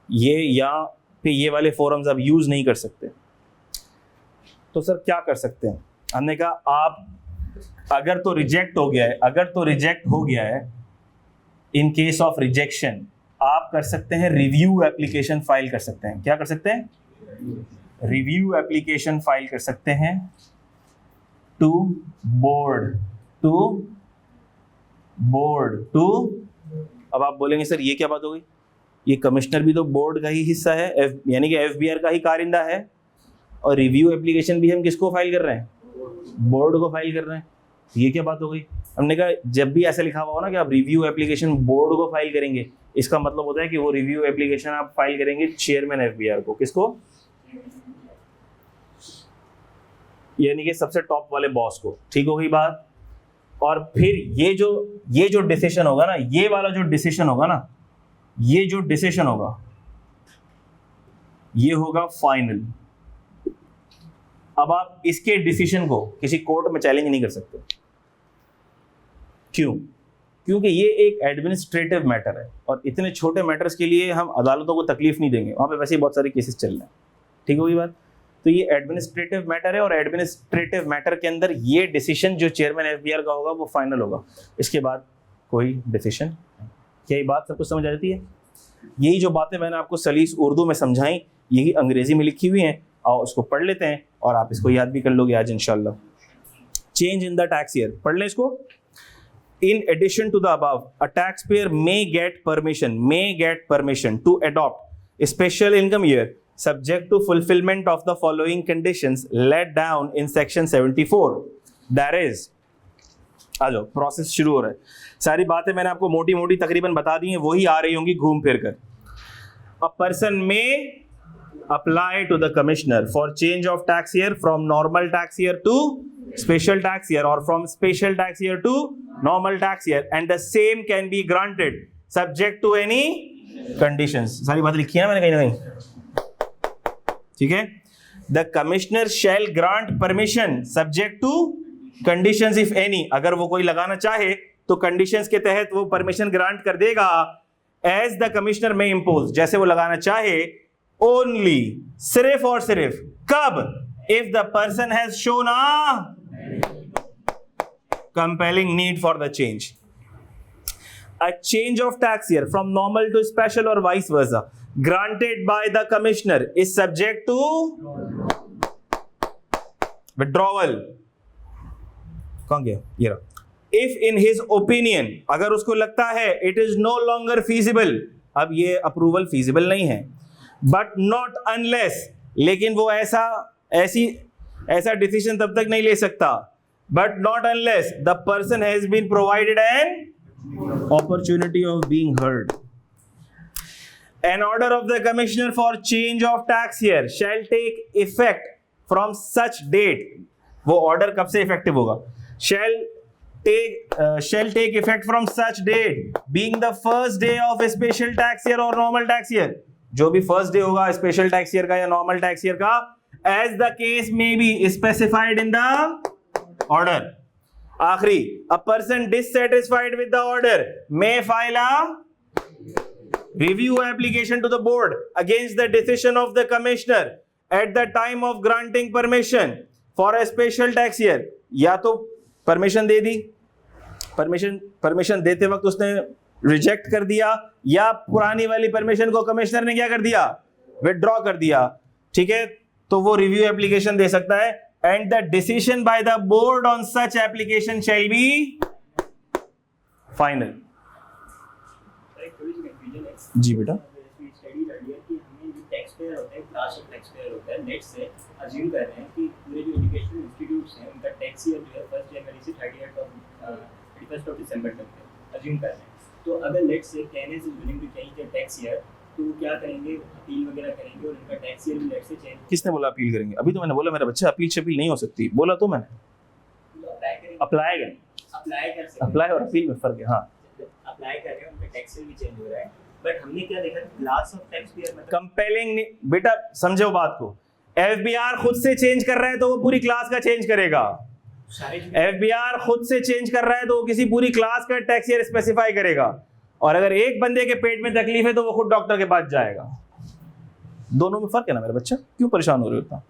ये यहाँ पे ये वाले फोरम्स आप यूज़ नहीं कर सकते। तो सर क्या कर सकते हैं? हमने कहा आप अगर तो रिजेक्ट हो गया है, इन केस ऑफ रिजेक्शन आप कर सकते हैं रिव्यू एप्लीकेशन फाइल कर सकते हैं। क्या कर सकते हैं? रिव्यू एप्लीकेशन फाइल कर सकते हैं टू बोर्ड टू। अब आप बोलेंगे सर ये क्या बात हो गई, ये कमिश्नर भी तो बोर्ड का ही हिस्सा है, यानी कि एफबीआर का ही कारिंदा है, और रिव्यू एप्लीकेशन भी हम किसको फाइल कर रहे हैं? बोर्ड को फाइल कर रहे हैं। ये क्या बात हो गई? हमने कहा जब भी ऐसा लिखा हुआ हो ना कि आप रिव्यू एप्लीकेशन बोर्ड को फाइल करेंगे, इसका मतलब होता है कि वो रिव्यू एप्लीकेशन आप फाइल करेंगे चेयरमैन एफबीआर को। किसको? यानी कि सबसे टॉप वाले बॉस को। ठीक हो गई बात? और फिर ये जो डिसीजन होगा ना, ये वाला जो डिसीजन होगा ना, ये जो डिसीजन होगा ये होगा फाइनल। अब आप इसके डिसीजन को किसी कोर्ट में चैलेंज नहीं कर सकते। क्यों? क्योंकि ये एक एडमिनिस्ट्रेटिव मैटर है, और इतने छोटे मैटर्स के लिए हम अदालतों को तकलीफ नहीं देंगे, वहां पे वैसे ही बहुत सारे केसेस चल रहे हैं। ठीक होगी बात? तो ये एडमिनिस्ट्रेटिव मैटर है, और एडमिनिस्ट्रेटिव मैटर के अंदर ये डिसीजन जो चेयरमैन एफबीआर का होगा वो फाइनल होगा। इसके बाद कोई डिसीजन। क्या ये बात सबको समझ आ जाती है? यही जो बातें मैंने आपको सलीस उर्दू में समझाई, यही अंग्रेजी में लिखी हुई हैं। आओ इसको पढ़ लेते हैं, और आप इसको याद भी कर लोगे आज इंशाल्लाह। Change in the tax year, पढ़ लें इसको। In addition to the above, a taxpayer may get permission to adopt a special income year subject to fulfillment of the following conditions laid down in section 74. That is, आ जाओ, process शुरू हो रहा है। सारी बातें मैंने आपको मोटी मोटी तकरीबन बता दी हैं, वही आ रही होंगी घूम फिर कर। A person may apply to the commissioner for change of tax year from normal tax year to special tax year, or from special tax year to normal tax year, and the same can be granted subject to any conditions. सारी बात लिखी है ना मैंने कहीं ना कहीं? ठीक है। The commissioner shall grant permission subject to conditions if any. अगर वो कोई लगाना चाहे तो conditions के तहत वो permission grant कर देगा, as the commissioner may impose, जैसे वो लगाना चाहे, only, सिर्फ और सिर्फ कब? If the person has shown a compelling need for the change. A change of tax year from normal to special or vice versa granted by the commissioner is subject to withdrawal. कौन गया? ये रहा। If in his opinion, अगर उसको लगता है it is no longer feasible, अब ये अप्रूवल feasible नहीं है, but not unless, लेकिन वो ऐसा डिसीजन तब तक नहीं ले सकता, but not unless the person has been provided an opportunity of being heard. An order of the commissioner for change of tax year shall take effect from such date. वो order कब से effective होगा? Shall take effect from such date, being the first day of a special tax year or normal tax year. जो भी first day होगा special tax year का या normal tax year का, as the case may be specified in the order. आखिरी, a person dissatisfied with the order may file a review application to the board against the decision of the commissioner at the time of granting permission for a special tax year. या तो permission दे दी, permission देते वक्त उसने reject कर दिया, या पुरानी वाली परमिशन को कमिश्नर ने क्या कर दिया? विथड्रॉ कर दिया। ठीक है, तो वो रिव्यू एप्लीकेशन दे सकता है, and the decision by the board on such application shall be final. जी बेटा, अज्यूम कर रहे हैं कि पूरे जो एजुकेशनल इंस्टीट्यूट्स हैं उनका टैक्स ईयर जो है 1 जनवरी से 31 दिसंबर तक है, अज्यूम कर रहे हैं। तो अगर let's say Kanes is willing to change the tax year, तो वो क्या करेंगे? अपील वगैरह करेंगे और उनका टैक्स ईयर भी लेट्स से चेंज। किसने बोला अपील करेंगे? अभी तो मैंने बोला मेरा बच्चा अपील शपील नहीं हो सकती, बोला तो मैंने। अप्लाई कर सकते, अप्लाई और अपील में फर्क है। हाँ, अप्लाई कर रहे हैं, उनका टैक्स ईयर भी चेंज हो रहा है, बट हमने क्या देखा, क्लास ऑफ टैक्स ईयर मतलब कंपेलिंग। बेटा समझो बात को, एफबीआर खुद से चेंज कर रहा है तो वो पूरी क्लास का चेंज करेगा। एफबीआर खुद से चेंज कर रहा है तो वो किसी पूरी क्लास का टैक्स ईयर स्पेसिफाई करेगा, और अगर एक बंदे के पेट में तकलीफ है तो वो खुद डॉक्टर के पास जाएगा। दोनों में फर्क है ना मेरा बच्चा, क्यों परेशान हो रहे हो इतना?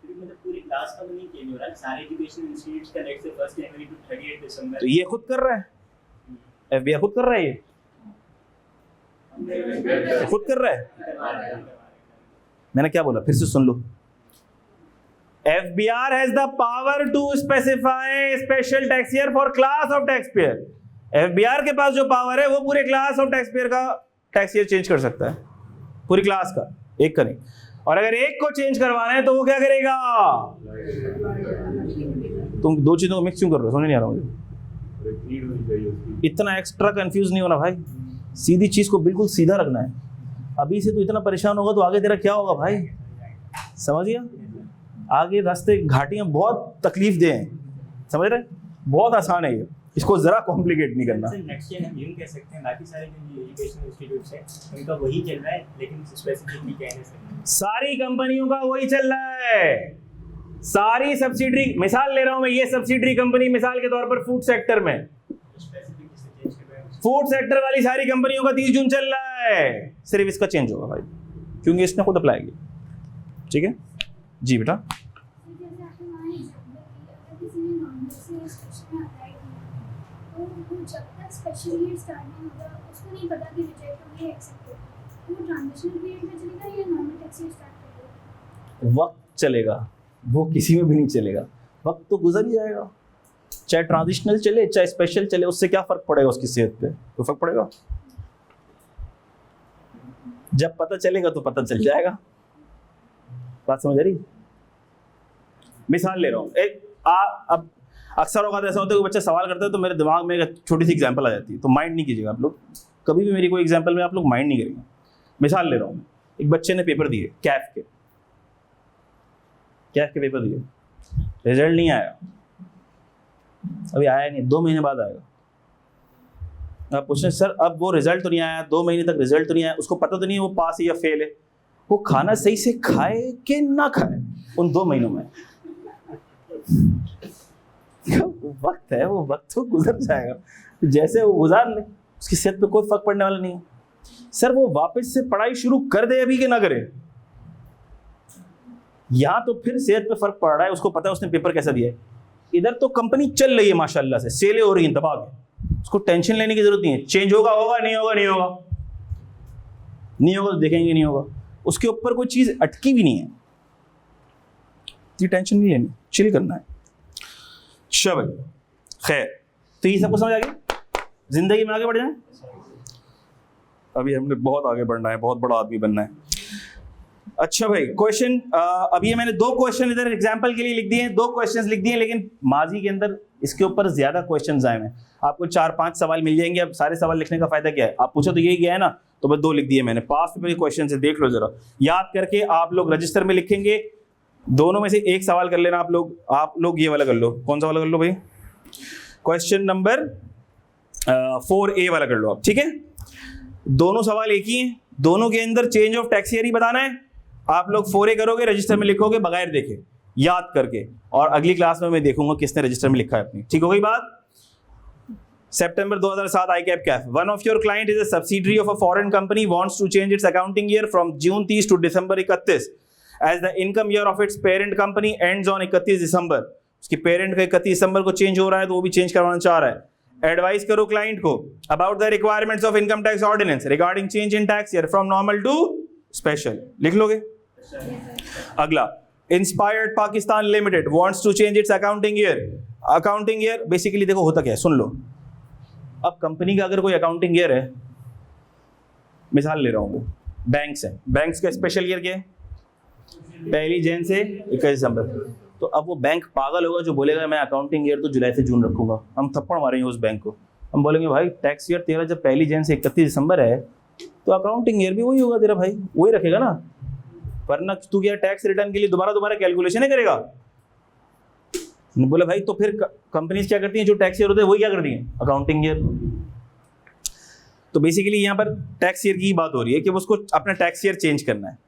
मतलब पूरी क्लास का नहीं चेंज हो रहा है, सारे एजुकेशनल इंस्टीट्यूट्स का लेट्स से 1 जनवरी टू 30 दिसंबर। तो ये खुद कर रहा है, एफबीआर खुद कर रहा है, ये खुद कर रहा है। मैंने क्या बोला, फिर से सुन लो। FBR has the power to specify special tax year for class of taxpayer। FBR के पास जो पावर है वो पूरे क्लास ऑफ टैक्सपेयर का टैक्स ईयर चेंज कर सकता है, पूरी क्लास का, एक का नहीं। और अगर एक को चेंज करवाना है तो वो क्या करेगा? तुम दो चीजों को मिक्स क्यों कर रहे हो, समझ नहीं आ रहा मुझे। इतना एक्स्ट्रा कंफ्यूज नहीं होना भाई, सीधी चीज को बिल्कुल सीधा रखना है। अभी से तो इतना परेशान होगा तो आगे तेरा क्या होगा भाई, समझ गया? आगे रास्ते घाटियां बहुत तकलीफ दे हैं, समझ रहे? बहुत आसान है ये, इसको जरा कॉम्प्लिकेट नहीं करना। नेक्स्ट ईयर हम यूं कह सकते हैं बाकी सारे जो एजुकेशनल इंस्टीट्यूट्स हैं उनका वही चल रहा है, लेकिन स्पेसिफिकली कहने से सारी कंपनियों का वही चल रहा है। सारी सब्सिडरी, मिसाल ले रहा हूं मैं, ये सब्सिडरी कंपनी मिसाल के तौर पर फूड सेक्टर में, फूड सेक्टर वाली सारी कंपनियों का 30 जून चल रहा है, सिर्फ इसका चेंज होगा भाई, क्योंकि इसने खुद अप्लाई किया। ठीक है जी बेटा। वक्त चलेगा, वो किसी में भी नहीं चलेगा, वक्त तो गुजर ही जाएगा। चाहे ट्रांजिशनल चले चाहे स्पेशल चले, उससे क्या फर्क पड़ेगा उसकी सेहत पे? तो फर्क पड़ेगा, जब पता चलेगा तो पता चल जाएगा। बात समझ आ रही? मिसाल ले रहा हूँ, अब अक्सर औकात ऐसा होता है कि बच्चा सवाल करता है तो मेरे दिमाग में एक छोटी सी एग्जांपल आ जाती है, तो माइंड नहीं कीजिएगा आप लोग, कभी भी मेरी कोई एग्जांपल में आप लोग माइंड नहीं करेंगे। मिसाल ले रहा हूँ, एक बच्चे ने पेपर दिए कैफ के पेपर दिए, रिजल्ट नहीं आया, अभी आया नहीं, 2 महीने बाद आएगा। आप पूछें सर अब वो रिजल्ट तो नहीं आया, 2 महीने तक रिजल्ट तो नहीं आया, उसको पता तो नहीं है वो पास है या फेल है, वो खाना सही से खाए कि ना खाए उन 2 महीनों में? वक्त है, वो वक्त तो गुजर जाएगा, जैसे वो गुजार ले, उसकी सेहत पे कोई फर्क पड़ने वाला नहीं है। सर वो वापस से पढ़ाई शुरू कर दे अभी कि ना करे, यहां तो फिर सेहत पे फर्क पड़ रहा है, उसको पता है उसने पेपर कैसा दिया है। इधर तो कंपनी चल रही है माशाल्लाह से, सेलें हो रही हैं दबा के, उसको टेंशन लेने की जरूरत नहीं है। चेंज होगा होगा, नहीं होगा नहीं होगा, नहीं होगा तो देखेंगे नहीं होगा, उसके ऊपर कोई चीज अटकी भी नहीं है, टेंशन नहीं लेनी, चिल करना है। शब खैर, तो ये सबको समझ आ गया, जिंदगी में आगे बढ़ जाए। अभी हमने बहुत आगे बढ़ना है, बहुत बड़ा आदमी बनना है। अच्छा भाई, क्वेश्चन अभी ये मैंने 2 क्वेश्चन इधर एग्जांपल के लिए लिख दिए हैं, 2 क्वेश्चंस लिख दिए, लेकिन माजी के अंदर इसके ऊपर ज्यादा क्वेश्चंस आए हैं। आपको 4-5 सवाल मिल जाएंगे। अब सारे सवाल लिखने का फायदा क्या है, आप पूछो तो यही गया है ना, तो बस 2 लिख दिए मैंने। पास्ट में क्वेश्चन है, देख लो जरा, याद करके आप लोग रजिस्टर में लिखेंगे। दोनों में से एक सवाल कर लेना आप लोग ये वाला कर लो। कौन सा वाला कर लो भाई? क्वेश्चन नंबर 4A वाला कर लो आप, ठीक है? दोनों सवाल एक ही हैं, दोनों के अंदर चेंज ऑफ टैक्स ईयर ही बताना है। आप लोग 4A करोगे, रजिस्टर में लिखोगे बगैर देखे, याद करके, और अगली क्लास में मैं देखूंगा किसने रजिस्टर में लिखा है अपनी। ठीक हो गई बात? September 2007 ICAP CAF. One of your client is a subsidiary of a foreign company wants to change its accounting year from June 30 to December 31 as the income year of its parent company ends on 31 December. उसकी parent का 31 दिसंबर को change हो रहा है तो वो भी change करवाना चाह रहा है। एडवाइस करो क्लाइंट को about the requirements of income tax ordinance regarding change in tax year from normal to special. लिख लोगे? अगला, inspired Pakistan limited wants to change its accounting year. Accounting year basically देखो होता क्या है, सुन लो। अब कंपनी का अगर कोई अकाउंटिंग ईयर है, मिसाल ले रहा हूं, बैंक्स है, बैंक्स का स्पेशल ईयर क्या है? 1 जनवरी से 21 दिसंबर। तो अब वो बैंक पागल होगा जो बोलेगा मैं अकाउंटिंग ईयर तो जुलाई से जून रखूंगा। हम थप्पड़ मारेंगे उस बैंक को, हम बोलेंगे भाई टैक्स ईयर तेरा जब 1 जनवरी से 31 दिसंबर है तो अकाउंटिंग ईयर भी वही होगा तेरा, भाई वही रखेगा ना, वरना तू क्या टैक्स रिटर्न के लिए दोबारा कैलकुलेशन ही करेगा? बोले भाई तो फिर कंपनीज क्या करती हैं, जो टैक्स ईयर होते हैं वही क्या करती हैं? Accounting year. तो बेसिकली यहाँ पर टैक्स ईयर की बात हो रही है कि उसको अपना टैक्स ईयर चेंज करना है।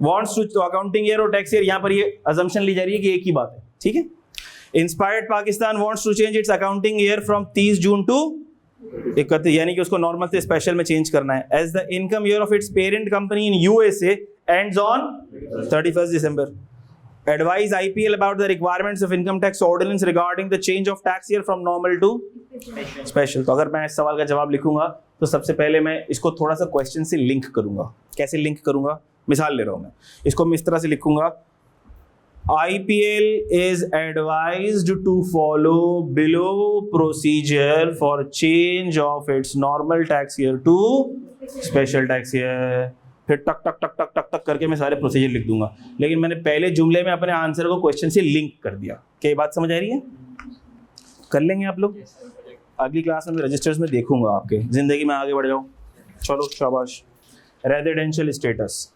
वांट्स टू, अकाउंटिंग ईयर और टैक्स ईयर यहाँ पर ये अजम्पशन ली जा रही है कि एक ही बात है, ठीक है? Inspired Pakistan wants to change its accounting year from 30 June to 31, यानी कि उसको नॉर्मल से स्पेशल में चेंज करना है। As the income year of its parent company in USA ends on 31 दिसंबर। Advise IPL about the requirements of income tax ordinance regarding the change of tax year from normal to special. तो अगर मैं इस सवाल का जवाब लिखूंगा तो सबसे पहले मैं इसको थोड़ा सा क्वेश्चन से लिंक करूंगा। कैसे लिंक करूंगा? मिसाल ले रहा हूं मैं, इसको मैं इस तरह से लिखूंगा, IPL is advised to follow below procedure for change of its normal tax year to special tax year। फिर टक टक टक टक टक टक करके मैं सारे प्रोसीजर लिख दूंगा, लेकिन मैंने पहले जुमले में अपने आंसर को क्वेश्चन से लिंक कर दिया। क्या ये बात समझ आ रही है? कर लेंगे आप लोग? अगली क्लास में मैं रजिस्टर्स में देखूंगा आपके, जिंदगी में आगे बढ़ जाओ। चलो शाबाश। Residential status,